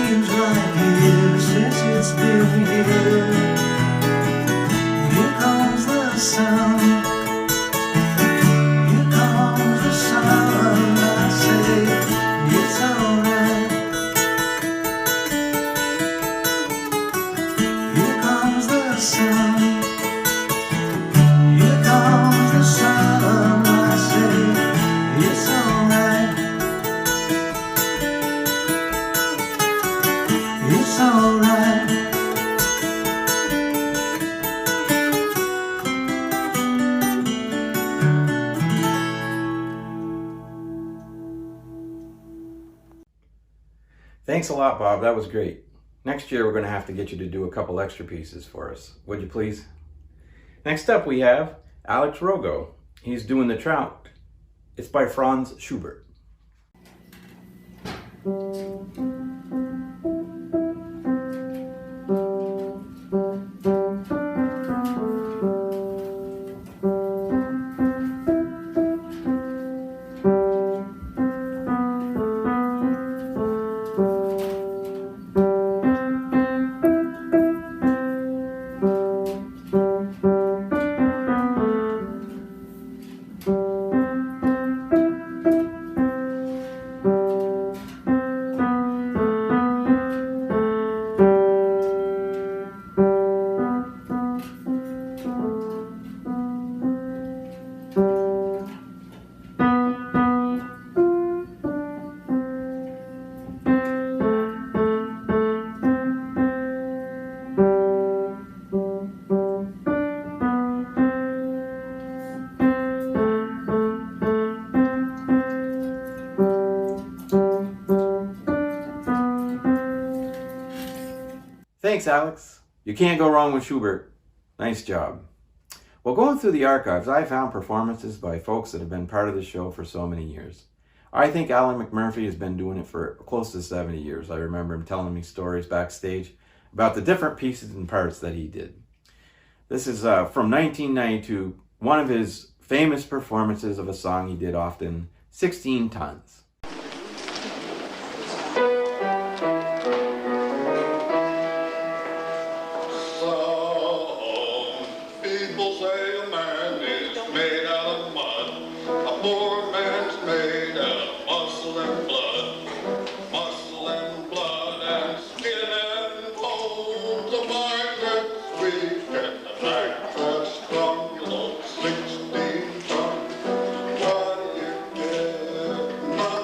seems like years since it's been here. Here comes the sun. Here comes the sun. I say it's alright. Here comes the sun. Here comes the sun. I say it's alright. It's alright. Thanks a lot, Bob. That was great. Next year, we're going to have to get you to do a couple extra pieces for us. Would you please? Next up, we have Alex Rogo. He's doing The Trout. It's by Franz Schubert. Thanks, Alex. You can't go wrong with Schubert. Nice job. Well, going through the archives, I found performances by folks that have been part of the show for so many years. I think Alan McMurphy has been doing it for close to 70 years. I remember him telling me stories backstage about the different pieces and parts that he did. This is from 1992, one of his famous performances of a song he did often, 16 Tons. People say a man is made out of mud. A poor man's made out of muscle and blood. Muscle and blood and skin and bones. A mind that's weak and a back that's strong. You know, 16 tons. What do you get?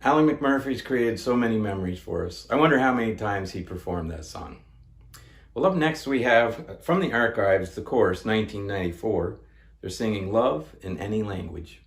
Alan McMurphy's created so many memories for us. I wonder how many times he performed that song. Well, up next we have, from the archives, the chorus, 1994. They're singing Love in Any Language.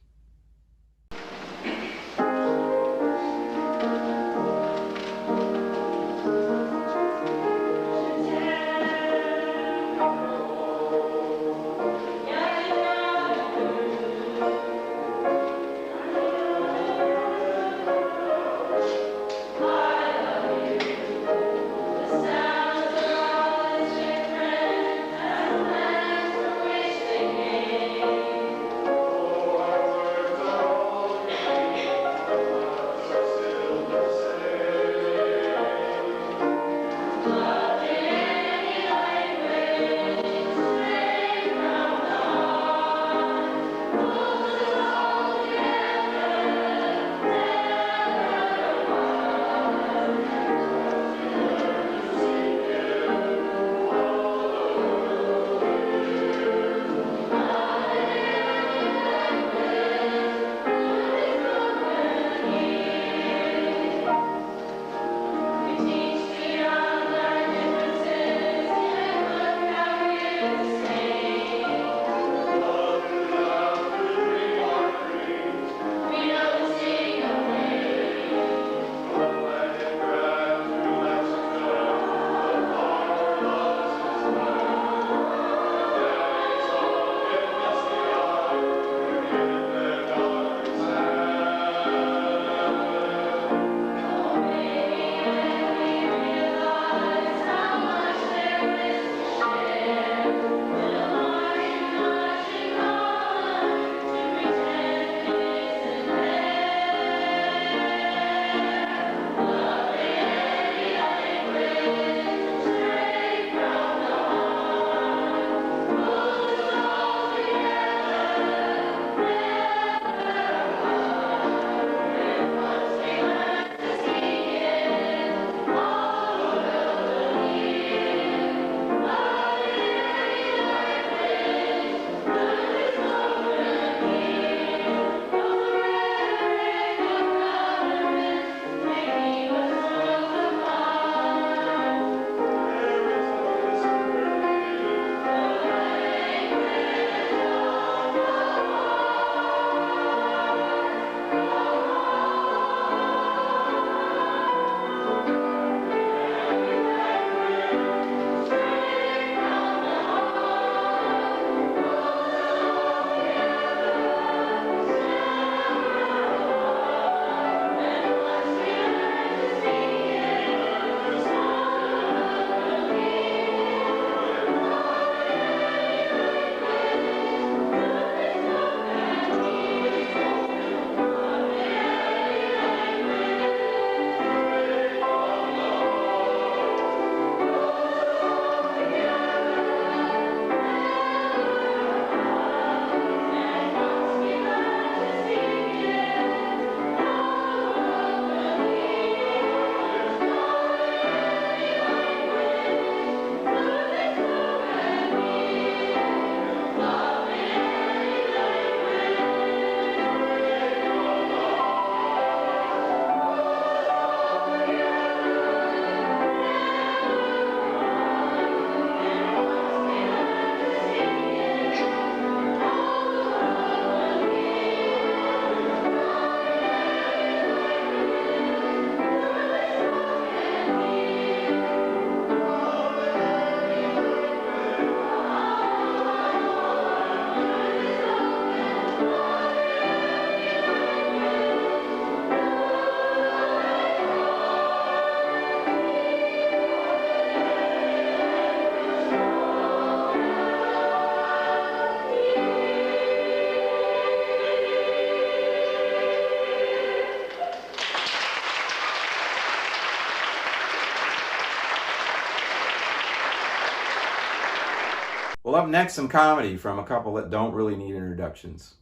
Well, up next, some comedy from a couple that don't really need introductions.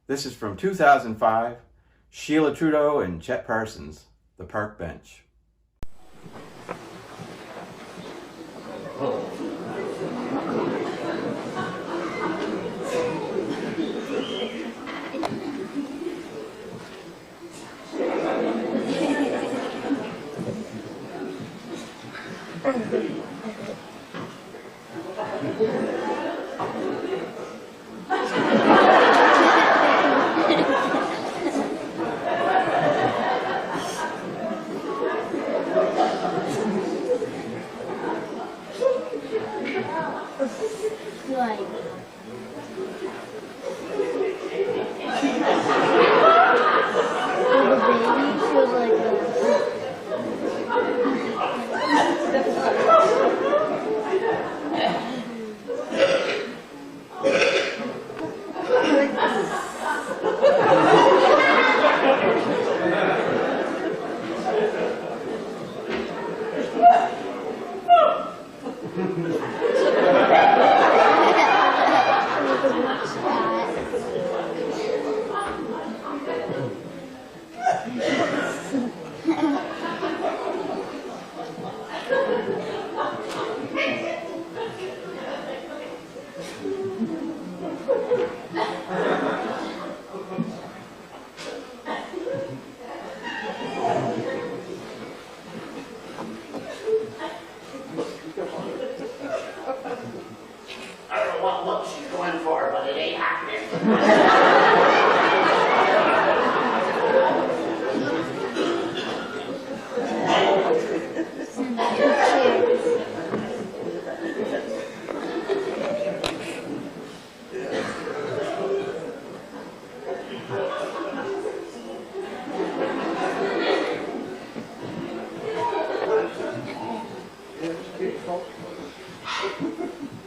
This is from 2005, Sheila Trudeau and Chet Parsons, The Park Bench. like the baby feels I don't know what look she's going for, but it ain't happening.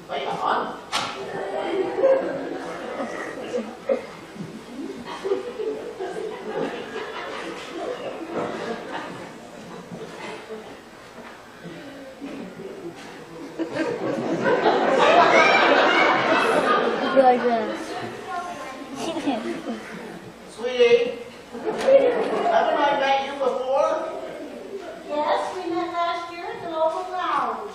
Wait on. like this. Sweetie, haven't I met you before? Yes, we met last year at the local lounge.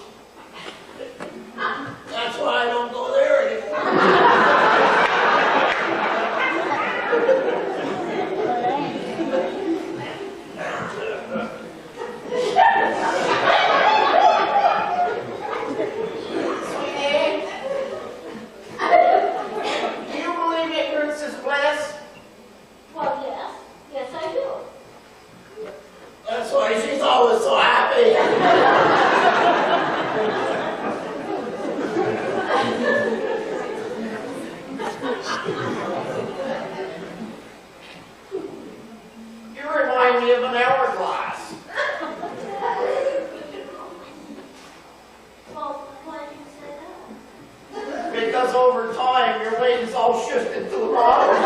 That's why I don't go there anymore. Do you believe ignorance is bliss? Well, yes. Yes, I do. That's why she's always so happy. You remind me of an hourglass. Well, why do you say that? Because over time, your legs all shifted to the bottom.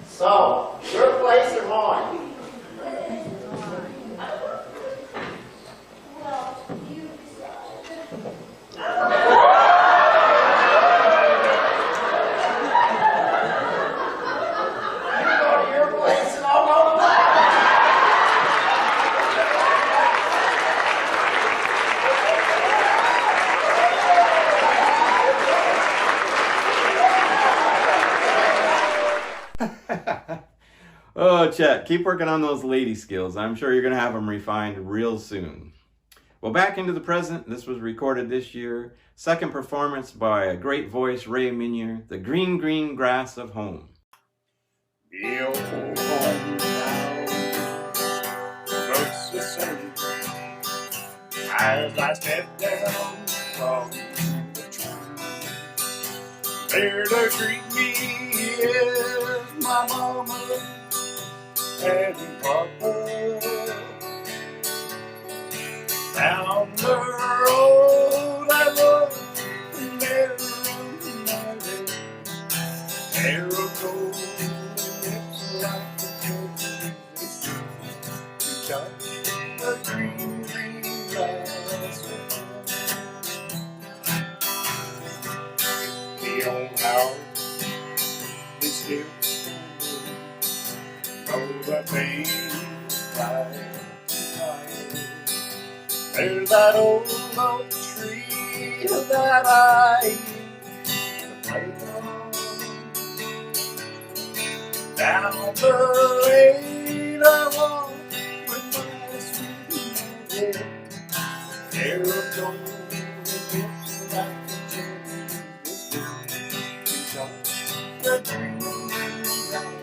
So, your place or mine? Well, you decide. You go to your place and I'll go to mine. Oh, Chet, keep working on those lady skills. I'm sure you're going to have them refined real soon. Well, back into the present. This was recorded this year. Second performance by a great voice, Ray Minier, The Green, Green Grass of Home. Beautiful home now looks the same as I step down from the train. There to greet me is my mama and papa. Down the road I love and there runs my day. Hair of gold, lips like the roses to touch the green, green grass of home. The old house is still standing, though the paint lies behind. There's that old oak tree that I used to play on. Down the lane I walk with my sweet There was no this like the cherries was good. Because the green grass.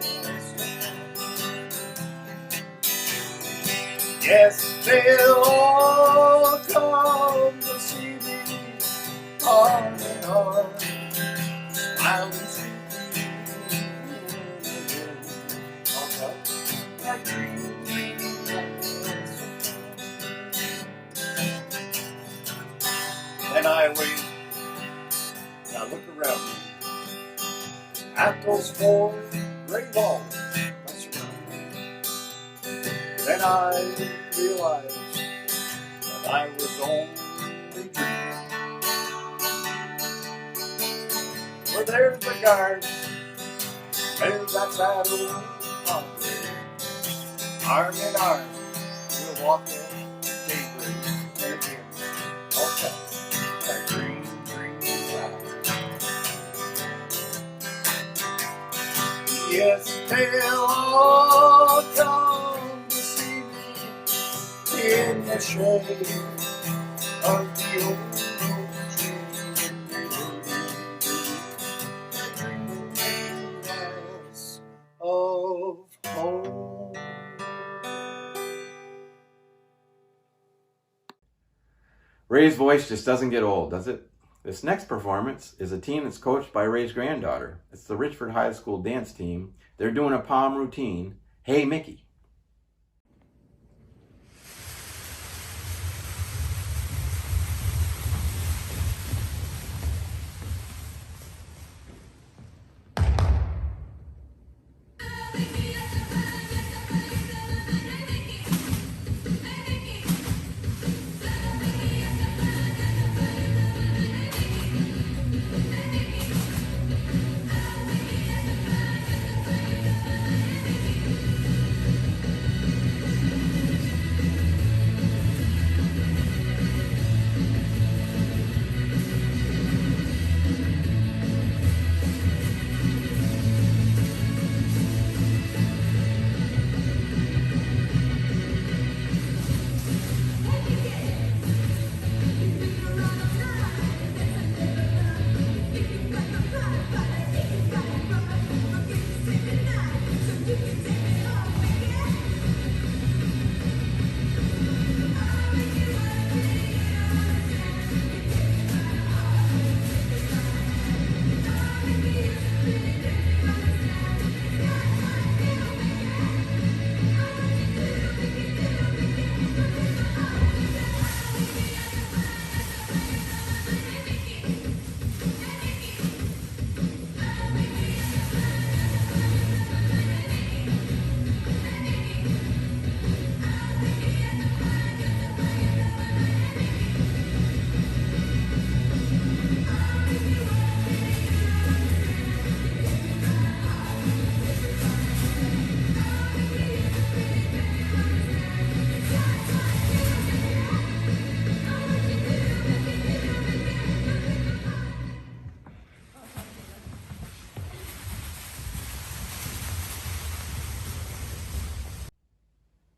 Yes, they'll all come to see me, arm in arm, smiling sweetly. On that green grass. Then I wait, and I look around me at those four gray walls that surround me. Then I realized that I was only dreaming. For there's the guard, there's that fat old padre, arm in arm, we'll walk at daybreak and again. Okay, that green grass. Yes, they'll all come to see me in the shade of the old oak tree. The green grass of home. Ray's voice just doesn't get old, does it? This next performance is a team that's coached by Ray's granddaughter. It's the Richford High School dance team. They're doing a palm routine. Hey, Mickey.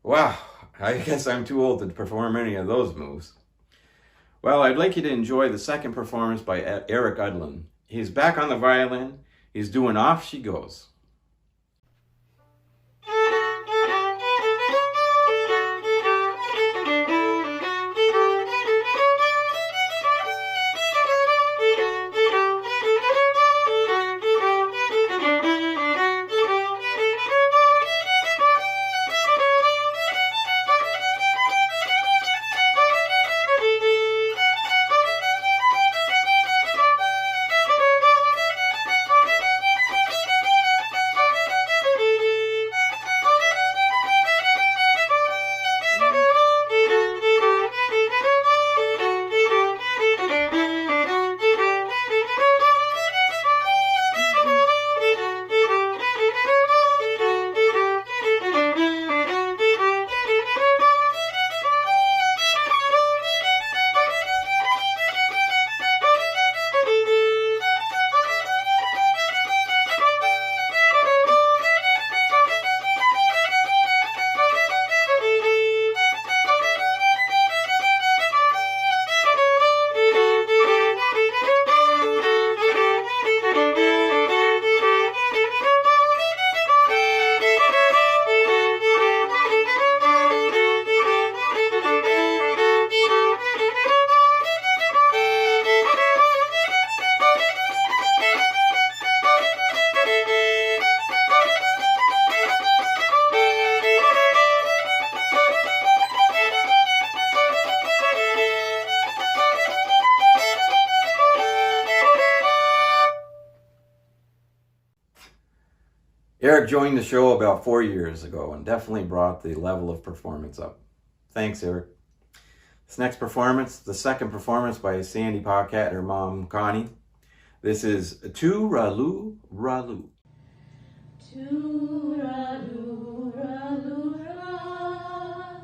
Wow, I guess I'm too old to perform any of those moves. Well, I'd like you to enjoy the second performance by Eric Udlin. He's back on the violin. He's doing Off She Goes. Eric joined the show about 4 years ago and definitely brought the level of performance up. Thanks, Eric. This next performance, the second performance by Sandy Paquette and her mom, Connie. This is Tooraloo Raloo. Tooraloo Raloo Ra,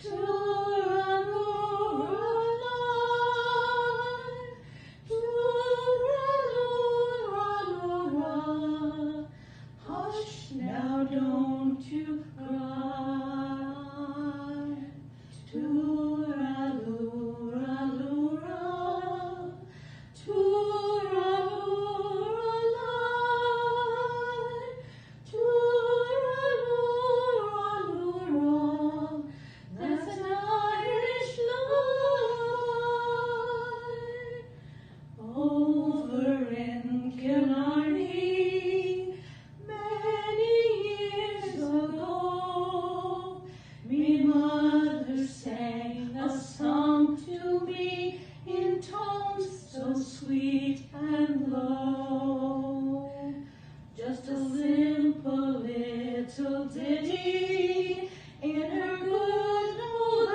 Tooraloo Raloo, Tooraloo Raloo Ra. Hush now, don't you cry. Tooraloo Raloo Ra, Tooraloo Raloo. That's an Irish line. Over in Killarney, many years ago, me mother sang a song to me in tones so sweet and low. Just a simple little ditty in her good old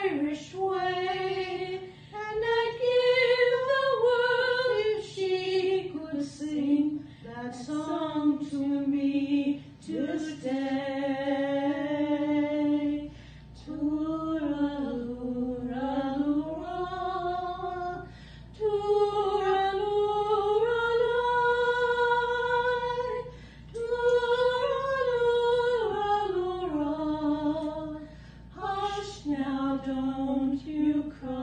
Irish way, and I'd give the world if she could sing that song to me today. Tooraloo Raloo Ra, Tooraloo Raloo, Tooraloo Raloo Ra. Hush now, don't you cry.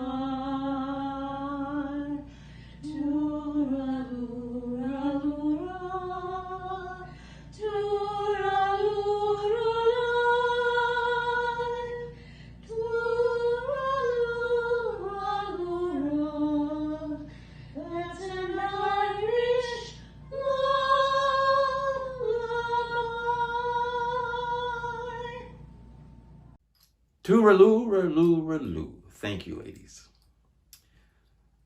Tooraloo Raloo Ra, Tooraloo Raloo, Tooraloo Raloo. That's an Irish lullaby. Tooraloo Raloo Raloo. Thank you, ladies.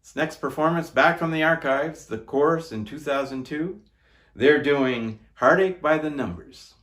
This next performance, back from the archives, the chorus in 2002. They're doing Heartache by the Numbers.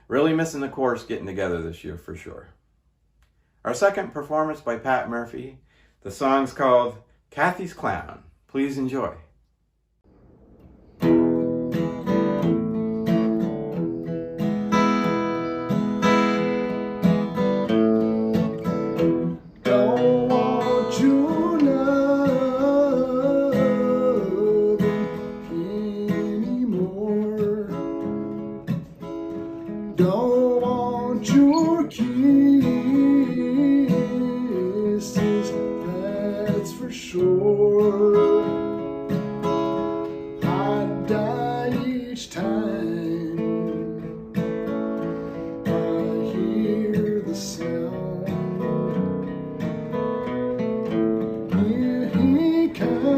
Really missing the chorus getting together this year for sure. Our second performance by Pat Murphy. The song's called Kathy's Clown. Please enjoy. sure. I die each time I hear the sound. Here he comes,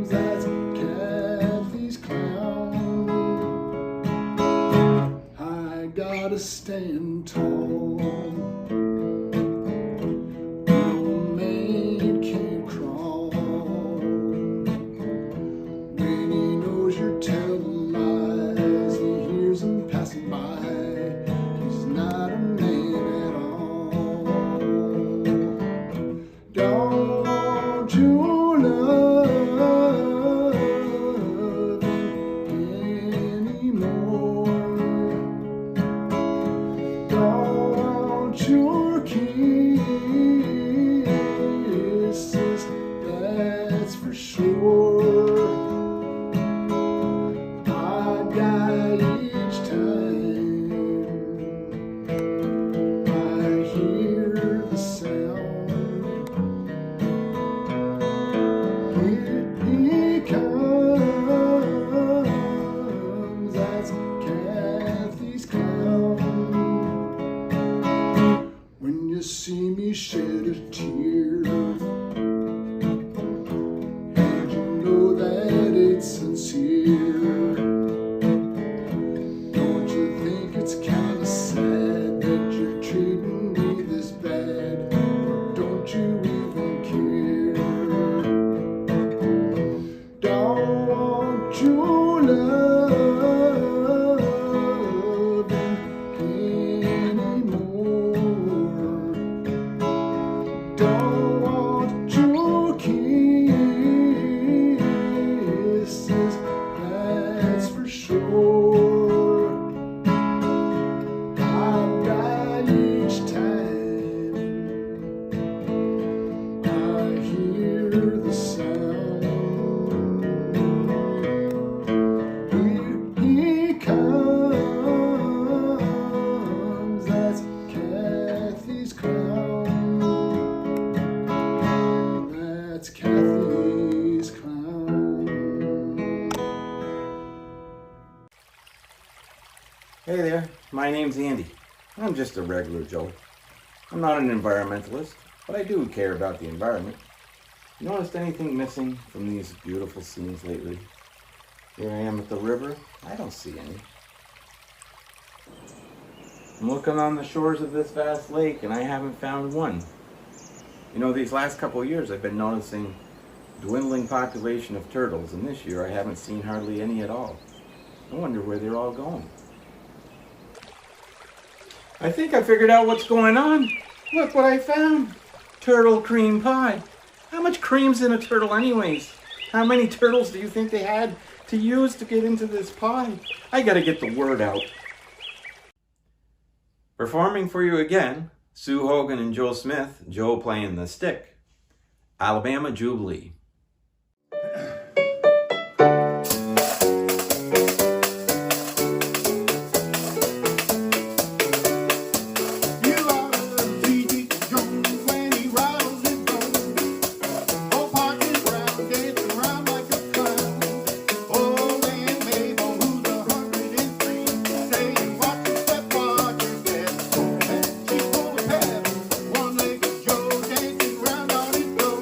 that's Kathy's clown. I gotta stand tall. No man can crawl. When he knows you're telling lies, he hears them passing by. He's not a man at all. Don't you love him anymore? Don't your kisses, that's for sure. I die each time I hear the sound. Here he comes, that's Kathy's clown. When you see me shed a tear, and you know that it's sincere, don't you think it's kind of sad that you're treating me this bad? Or don't you even care? Don't you love him anymore? Don't want your kisses, that's for sure. I die each time I hear the sound. Here he comes, that's Kathy's clown. That's Kathy's clown. Hey there, my name's Andy. I'm just a regular Joe. I'm not an environmentalist, but I do care about the environment. You noticed anything missing from these beautiful scenes lately? Here I am at the river. I don't see any. I'm looking on the shores of this vast lake and I haven't found one. You know, these last couple of years I've been noticing dwindling population of turtles, and this year I haven't seen hardly any at all. I wonder where they're all going. I think I figured out what's going on. Look what I found. Turtle cream pie. How much cream's in a turtle anyways? How many turtles do you think they had to use to get into this pie? I gotta get the word out. Performing for you again, Sue Hogan and Joe Smith, Joe playing the stick. Alabama Jubilee. One leg of Joe dancing round on his toe.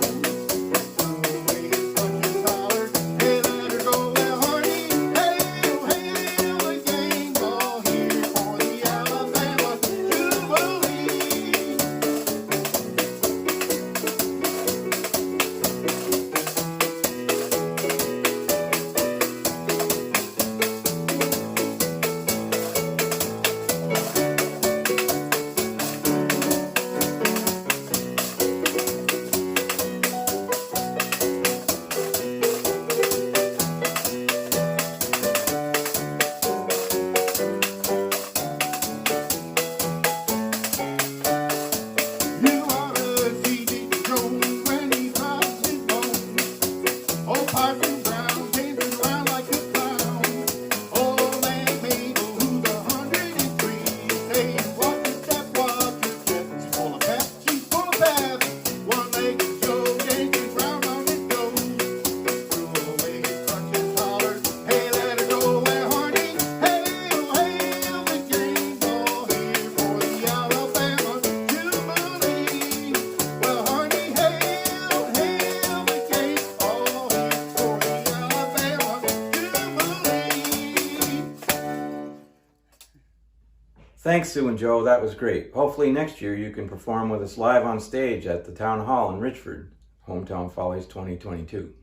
Thanks, Sue and Joe. That was great. Hopefully next year you can perform with us live on stage at the Town Hall in Richford, Hometown Follies 2022.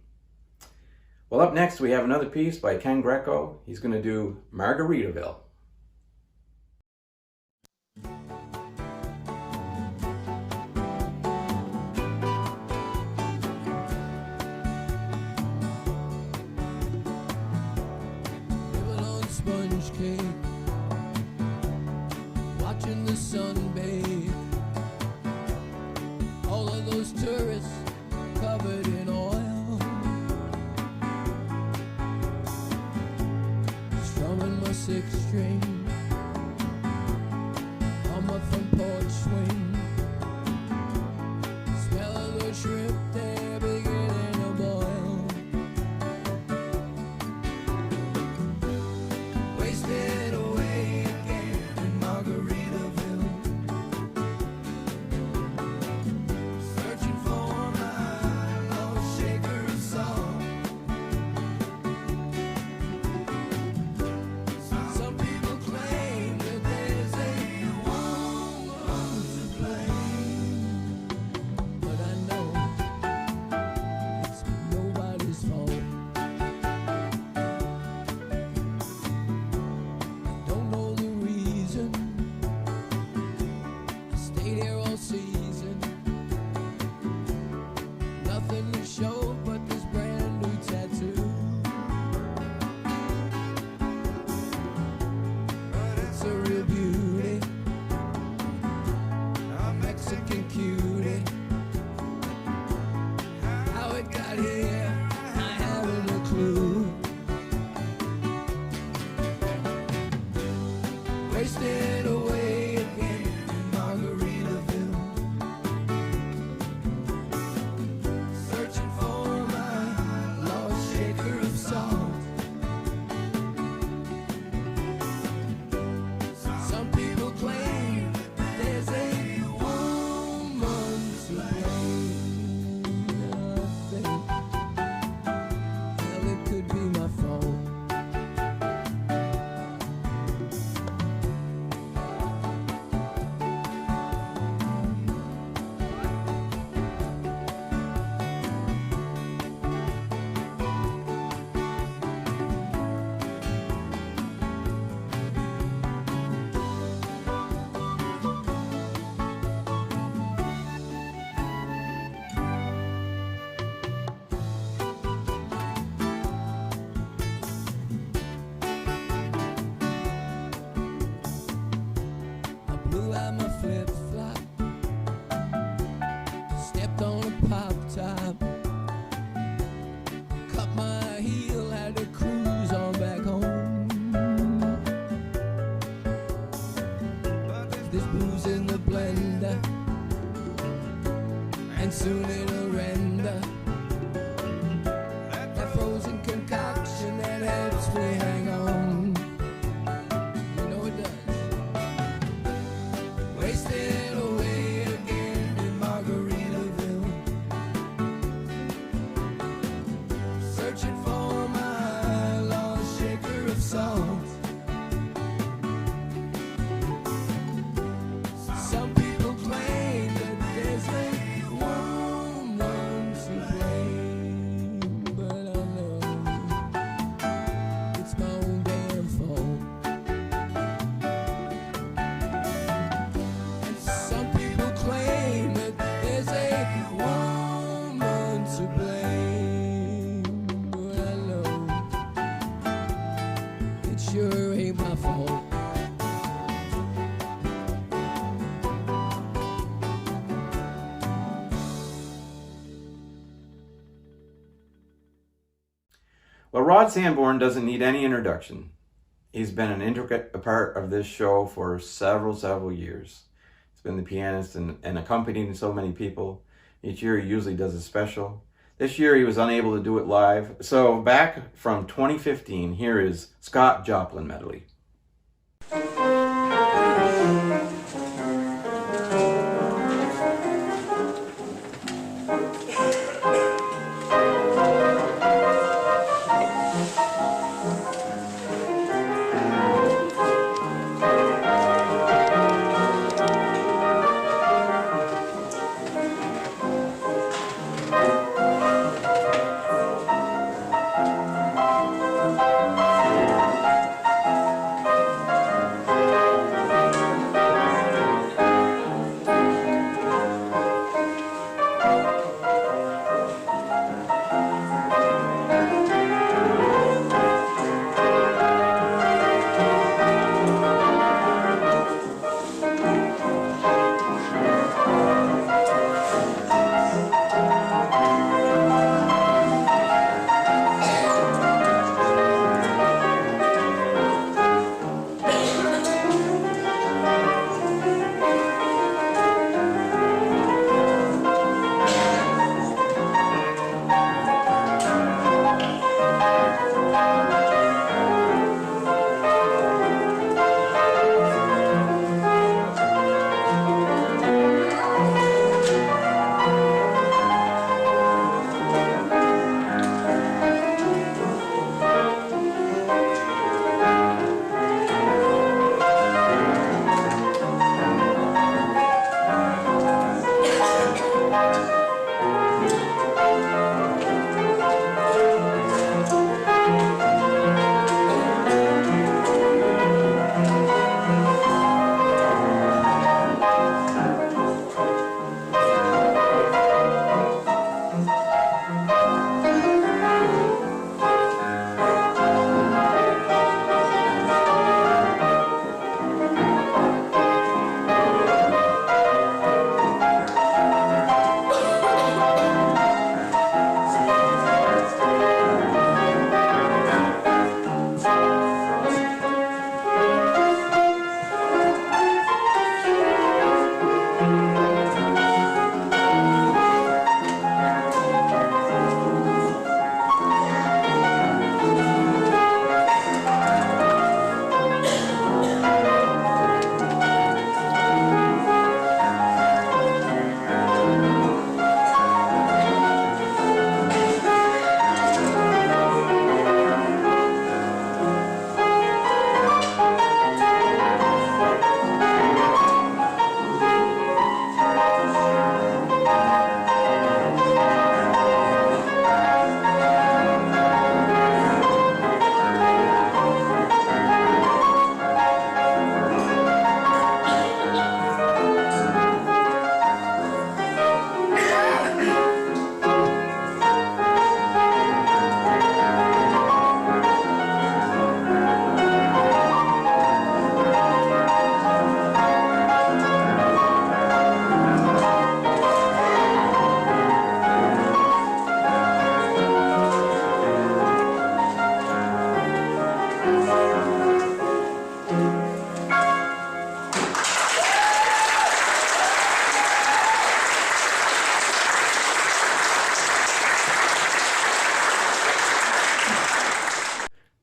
Well, up next we have another piece by Ken Greco. He's going to do Margaritaville. Living on sponge cake, watching the sun bathe. All of those tourists covered in oil, strumming my sixth string on my front porch swing. Smell of the shrimp, they're beginning to boil. Wasted away again in Margaritaville, searching for my lost shaker of salt. Some people claim that there's a woman to blame, but I know it's nobody's fault. Don't know the reason I stayed here all season. Nothing to show but this brand new tattoo. But it's a real beauty, a Mexican cutie. How it got here, I haven't a clue. Wasted away again in Margaritaville, searching for my lost shaker of salt. Some people claim that there's a woman to blame. I think, well, it could be my fault. I blew out my flip-flop, stepped on a pop top, cut my heel, had to cruise on back home. There's booze in the blender, and soon it'll render. That frozen concoction that helps me hang on. You know it does. Wasted away again in Margaritaville, searching for my lost shaker of salt. Some people claim that there's a woman to blame, but I know it's my own damn fault. Some people claim that there's a woman to blame, but I know it sure ain't my fault. Well, Rod Sanborn doesn't need any introduction. He's been an intricate part of this show for several years. He's been the pianist and accompanying so many people. Each year he usually does a special. This year he was unable to do it live. So back from 2015, here is Scott Joplin Medley.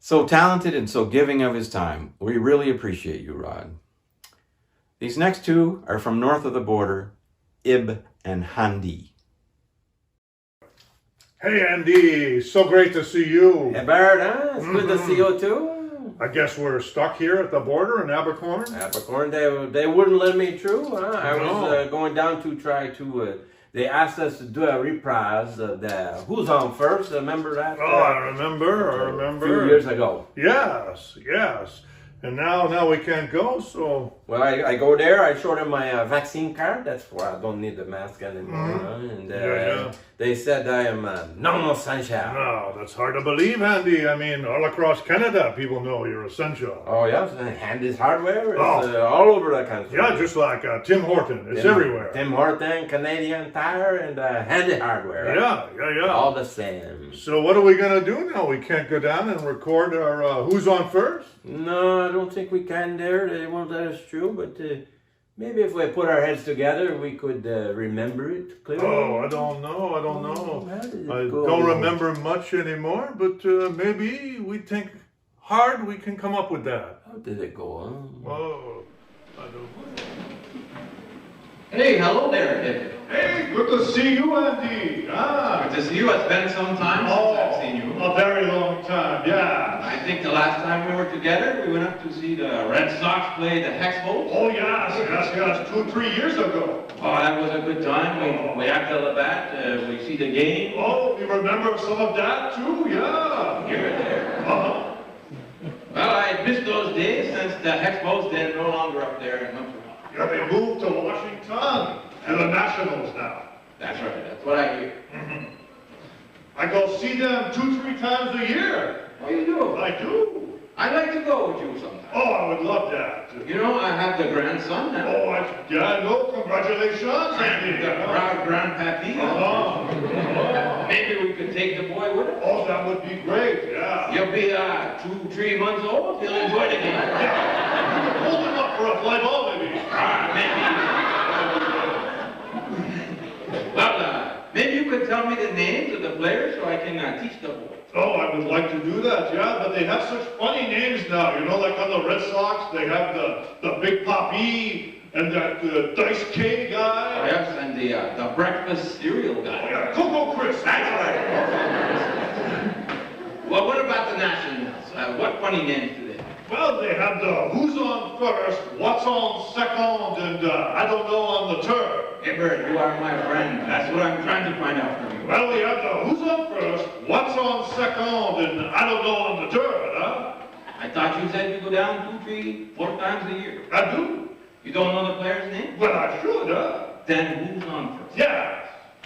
So talented and so giving of his time. We really appreciate you, Rod. These next two are from north of the border, Ib and Handi. Hey, Andy, so great to see you. Hey, Bert, huh? It's good to see you too. I guess we're stuck here at the border in Abercorn. Abercorn, they wouldn't let me through. Huh? I was going down to try to. They asked us to do a reprise of the Who's On First. Remember that? Oh, I remember. A few years ago. Yes. And now we can't go, so... Well, I go there, I show them my vaccine card. That's why I don't need the mask anymore. And they said I am non essential. No, that's hard to believe, Andy. I mean, all across Canada, people know you're essential. Oh, yes, and Handy's hardware is all over the country. Yeah, just like Tim Horton. It's everywhere. Tim Horton, Canadian Tire, and Handy Hardware. Yeah. All the same. So what are we going to do now? We can't go down and record our Who's On First? No, I don't think we can there. They won't let us through, but maybe if we put our heads together, we could remember it clearly. Oh, I don't know. I don't remember much anymore, but maybe we think hard we can come up with that. How did it go on? Oh, I don't know. Hey, hello there, Dick. Hey, good to see you, Andy. Good to see you. It's been some time since I've seen you. A very long time, yeah. I think the last time we were together, we went up to see the Red Sox play the Hexpos. Oh, yes, 2-3 years ago. Oh, that was a good time. We acted the bat, we see the game. Oh, you remember some of that, too? Yeah. Here and there. Uh-huh. Well, I missed those days since the Hexpos, they're no longer up there in Montreal. Yeah, they moved to Washington. And the Nationals now. That's right, that's what I hear. I go see them 2-3 times a year. Oh, you do? I do. I'd like to go with you sometime. Oh, I would love that. You know, I have the grandson now. Oh, I know. Congratulations, Andy. The proud grandpappy. Maybe we could take the boy with us. Oh, that would be great, yeah. He'll be 2-3 months old. He'll enjoy the game. Yeah. You can hold him up for a fly ball, maybe. Maybe. Well, maybe you could tell me the names of the players so I can teach the boy. Oh, I would like to do that, yeah, but they have such funny names now. You know, like on the Red Sox, they have the Big Papi and that Dice K guy. Oh, yes, and the breakfast cereal guy. Oh, yeah, Cocoa Crisp. That's right. Well, what about the Nationals? What funny names do they have? Well, they have the Who's On First, What's On Second, and I Don't Know on the Third. Hey, Bert, you are my friend. That's what I'm trying to find out from you. Well, we have the Who's On First, What's On Second, and I Don't Know on the Third, huh? I thought you said you go down 2, 3, 4 times a year. I do. You don't know the player's name? Well, I should, huh? Then who's on first? Yeah.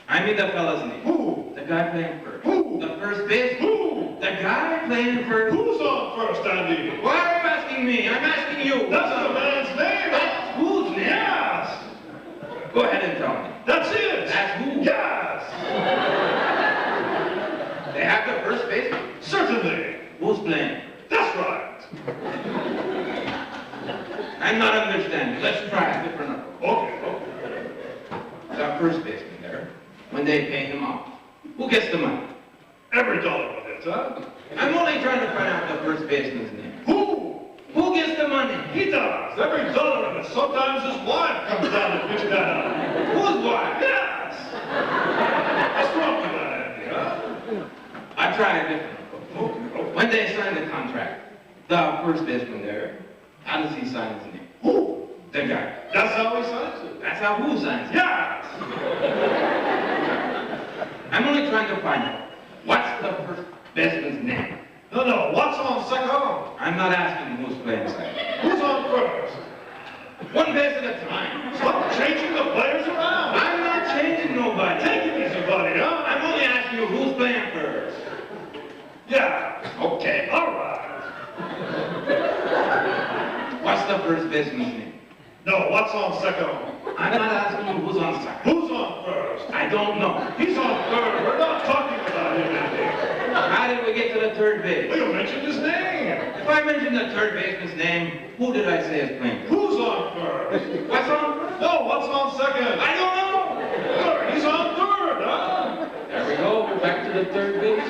I mean the fella's name. Who? The guy playing first. Who? The first base. Who? The guy playing first. Who's on first, Andy? Why are you asking me? I'm asking you. That's the man's name. That's whose name? Yes. Go ahead and tell me. That's it. That's who? Yes. They have the first baseman? Certainly. Who's playing? That's right. I'm not understanding. Let's try a different approach. Okay. The first baseman there, when they pay him off, who gets the money? Every dollar of it, huh? I'm only trying to find out the first baseman's name. Who? Who gets the money? He does. Every dollar of it. Sometimes his wife comes down and picks that up. Whose wife? Yes. What's wrong with that, Andy, huh? I try a different approach. When they sign the contract, the first baseman there, how does he sign his name? Who? The guy. That's how he signs it. That's how who signs it? Yes. I'm only trying to find out, what's the first baseman's name? No, what's on second? I'm not asking who's playing second. Who's on first? One base at a time. Stop changing the players around. I'm not changing nobody. Take it easy, buddy, huh? I'm only asking you who's playing first. Yeah. Okay. All right. What's the first baseman's name? No, what's on second? I'm not asking you who's on second. Who's on first? I don't know. He's on third. We're not talking about him, Andy. How did we get to the third base? Well, you mentioned his name. If I mention the third baseman's name, who did I say is playing? Who's on first? What's on first? No, what's on second? I don't know. Third. He's on third, huh? There we go. We're back to the third base.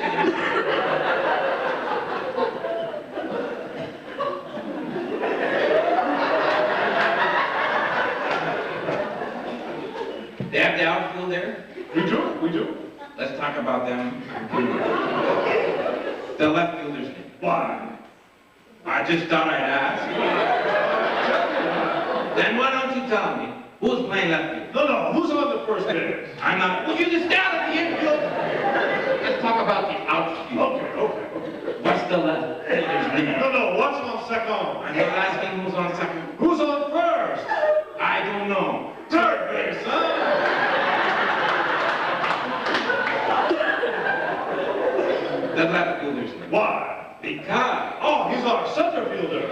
We do. Let's talk about them. The left fielder's name. Why? I just thought I'd ask. Then why don't you tell me who's playing left field? No, who's on the first base? I'm not. Would you just down at the infield? Let's talk about the outfield. Okay. What's the left fielder's name? No, what's on second? I'm not asking who's on second. Who's on first? I don't know. Third base, huh? The left fielder's name. Why? Because. Oh, he's our center fielder.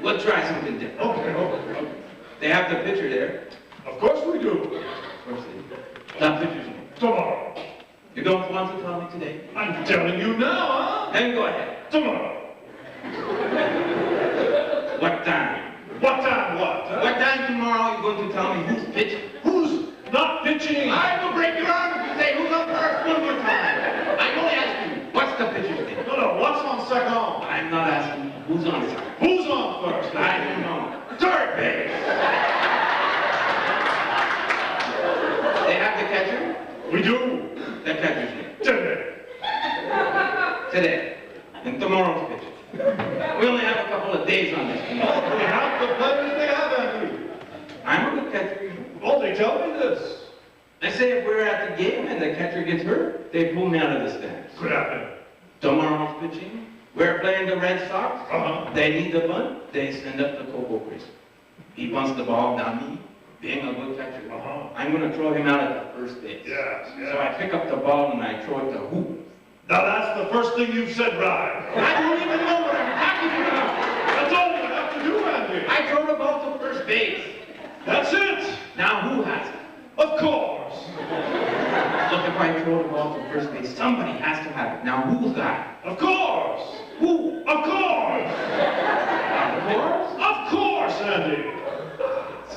We'll try something different. Okay. They have the pitcher there. Of course we do. Of course they do. The pitcher's name. Tomorrow. You don't want to tell me today? I'm telling you now, huh? Then go ahead. Tomorrow. What time? What time what? Huh? What time tomorrow you going to tell me who's pitching? Who's not pitching? I will break your arm if you say who's on first one more time. I'm only asking you, what's the pitcher's name? No, what's on second? I'm not asking you who's on second. Who's on first? I don't know. Third base. They have the catcher? We do. The catcher's name. Today. And tomorrow's pitcher. We only have a couple of days on this. We have the players they have, Andy. I'm a good catcher. Only tell me this. I say if we're at the game and the catcher gets hurt, they pull me out of the stands. Could happen. Tomorrow's pitching. We're playing the Red Sox. Uh-huh. They need the bunt. They send up the Coco Crisp. He bunts the ball. Now me, being a good catcher, I'm going to throw him out at the first base. Yes. So I pick up the ball and I throw it to who? Now that's the first thing you've said right. I don't even know what I'm talking about. That's all you have to do, Andy. I throw the ball to first base. That's it. Now who has it? Of course. Look, if I throw the ball to first base, somebody has to have it. Now who's got it? Of course. Who? Of course. Of course? Of course, Andy.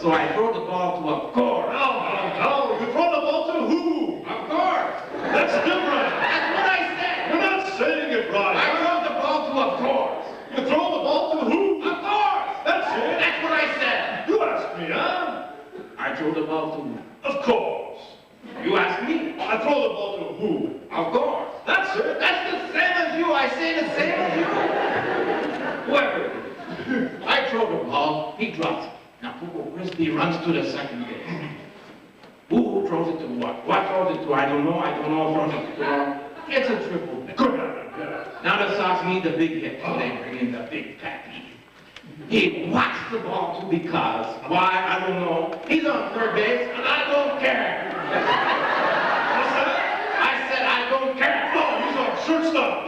So I throw the ball to of course. No. You throw the ball to who? Of course. That's different. That's what I said. You're not saying it right. I throw the ball to of course. You throw the ball to who? Of course. That's it. That's what I said. You asked me, huh? I throw the ball to who? Of course. You ask me. I throw the ball to who? Of course. That's it. That's the same as you. I say the same as you. Whoever. I throw the ball. He drops it. Now Coco Crispy runs to the second base. Who throws it to what? What throws it to? I don't know. I don't know. Throws it to what? It's a triple hit. Good happen. Now the Sox need the big hit, so they bring in the big pappy. He whacks the ball to because, why, I don't know. He's on third base, and I don't care. What's that? I said I don't care. Oh, he's on shortstop.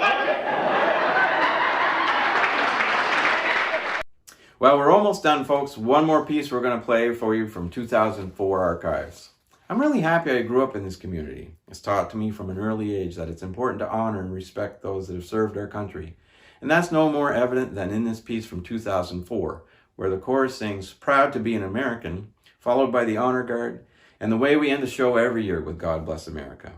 Well, we're almost done, folks. One more piece we're going to play for you from 2004 archives. I'm really happy I grew up in this community. It's taught to me from an early age that it's important to honor and respect those that have served our country. And that's no more evident than in this piece from 2004, where the chorus sings, "Proud to be an American," followed by the honor guard, and the way we end the show every year with "God Bless America."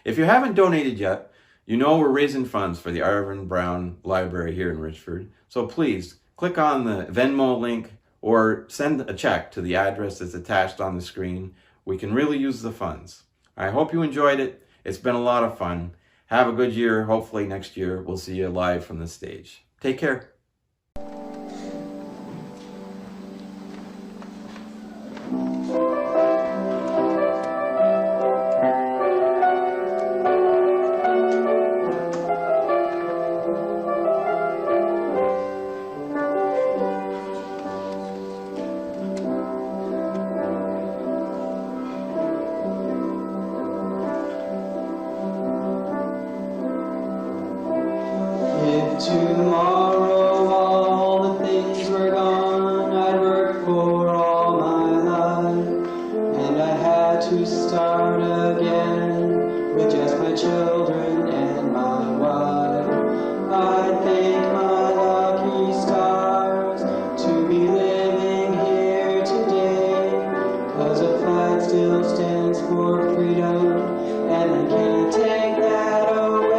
If you haven't donated yet, you know we're raising funds for the Arvin Brown Library here in Richford. So please, click on the Venmo link or send a check to the address that's attached on the screen. We can really use the funds. I hope you enjoyed it. It's been a lot of fun. Have a good year. Hopefully next year we'll see you live from the stage. Take care. If tomorrow all the things were gone I'd worked for all my life, and I had to start again with just my children and my wife, I'd thank my lucky stars to be living here today, 'cause a flag still stands for freedom, and I can't take that away.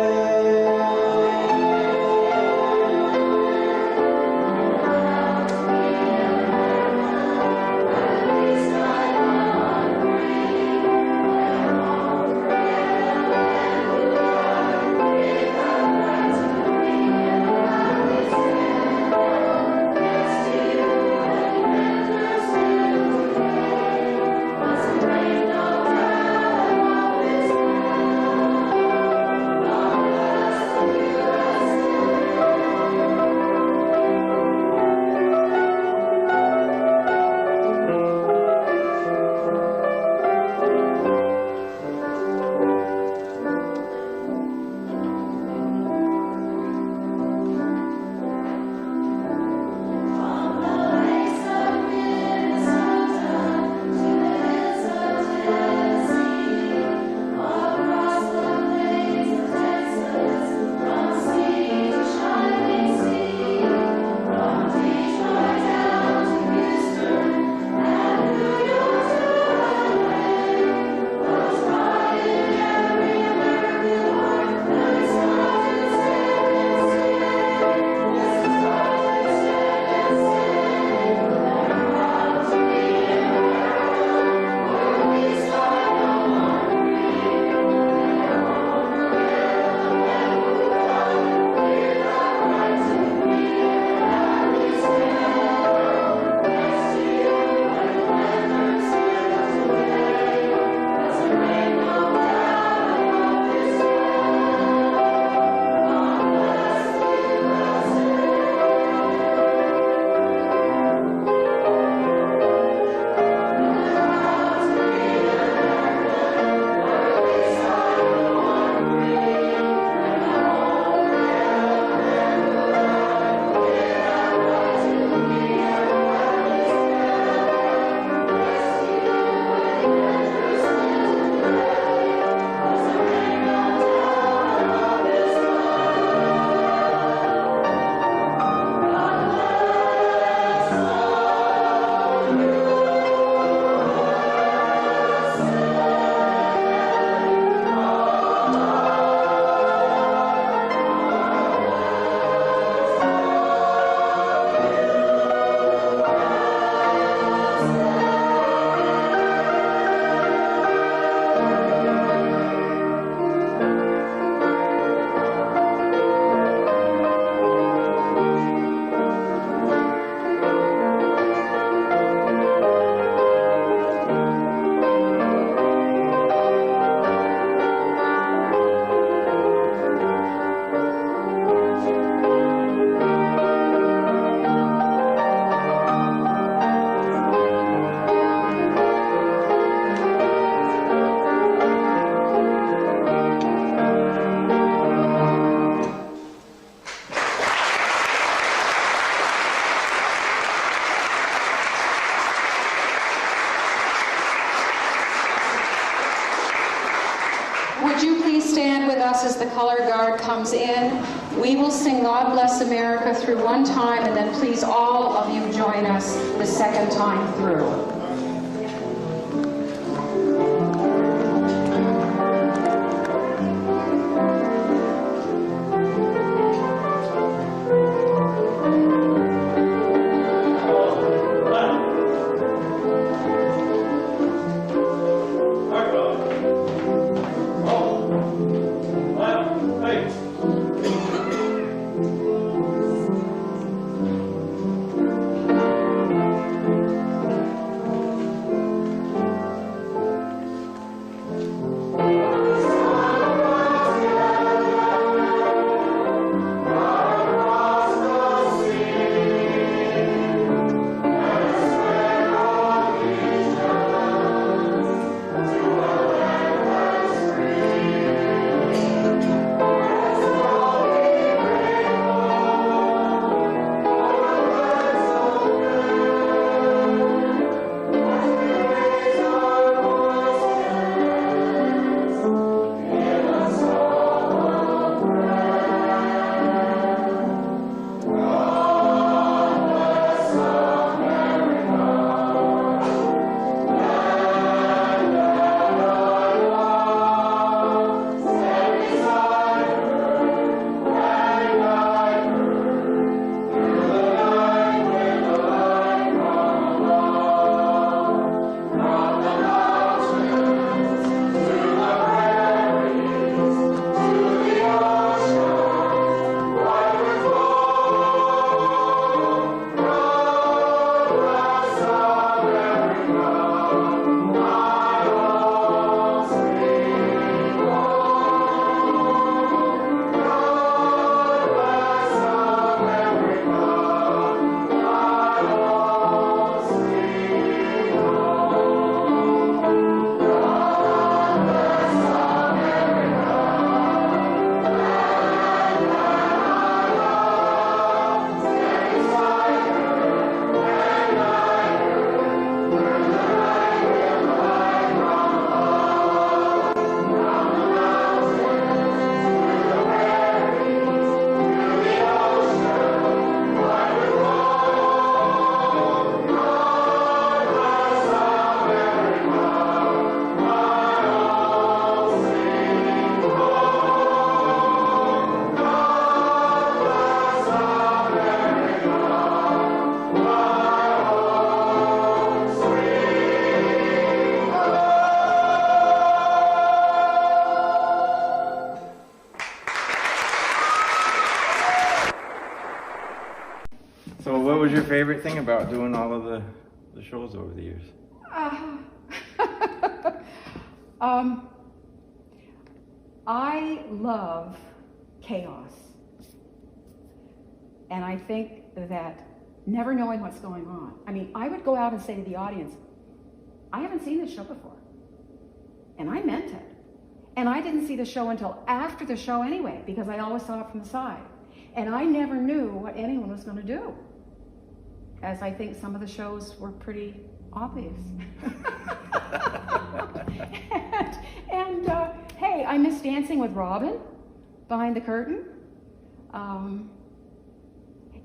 would you please stand with us as the color guard comes in? We will sing God Bless America through one time, and then please all of you join us the second time through. So what was your favorite thing about doing all of the shows over the years? I love chaos. And I think that never knowing what's going on. I mean, I would go out and say to the audience, I haven't seen this show before. And I meant it. And I didn't see the show until after the show anyway, because I always saw it from the side. And I never knew what anyone was going to do, as I think some of the shows were pretty obvious. and hey, I miss dancing with Robin behind the curtain.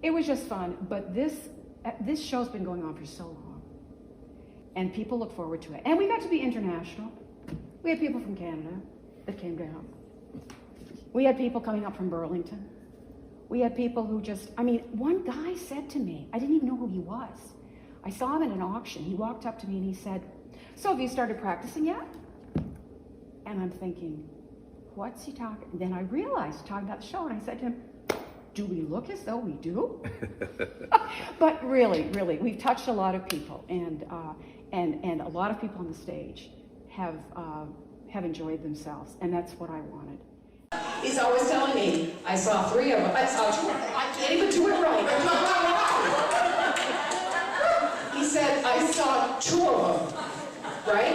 It was just fun, but this show's been going on for so long, and people look forward to it. And we got to be international. We had people from Canada that came down. We had people coming up from Burlington. We had people who just, I mean, one guy said to me, I didn't even know who he was. I saw him at an auction. He walked up to me and he said, "So have you started practicing yet?" And I'm thinking, what's he talking? Then I realized he's talking about the show, and I said to him, do we look as though we do? But really, we've touched a lot of people, and a lot of people on the stage have enjoyed themselves, and that's what I wanted. He's always telling me, I saw 3 of them. I saw 2. I can't even do it right. He said, I saw 2 of them, right?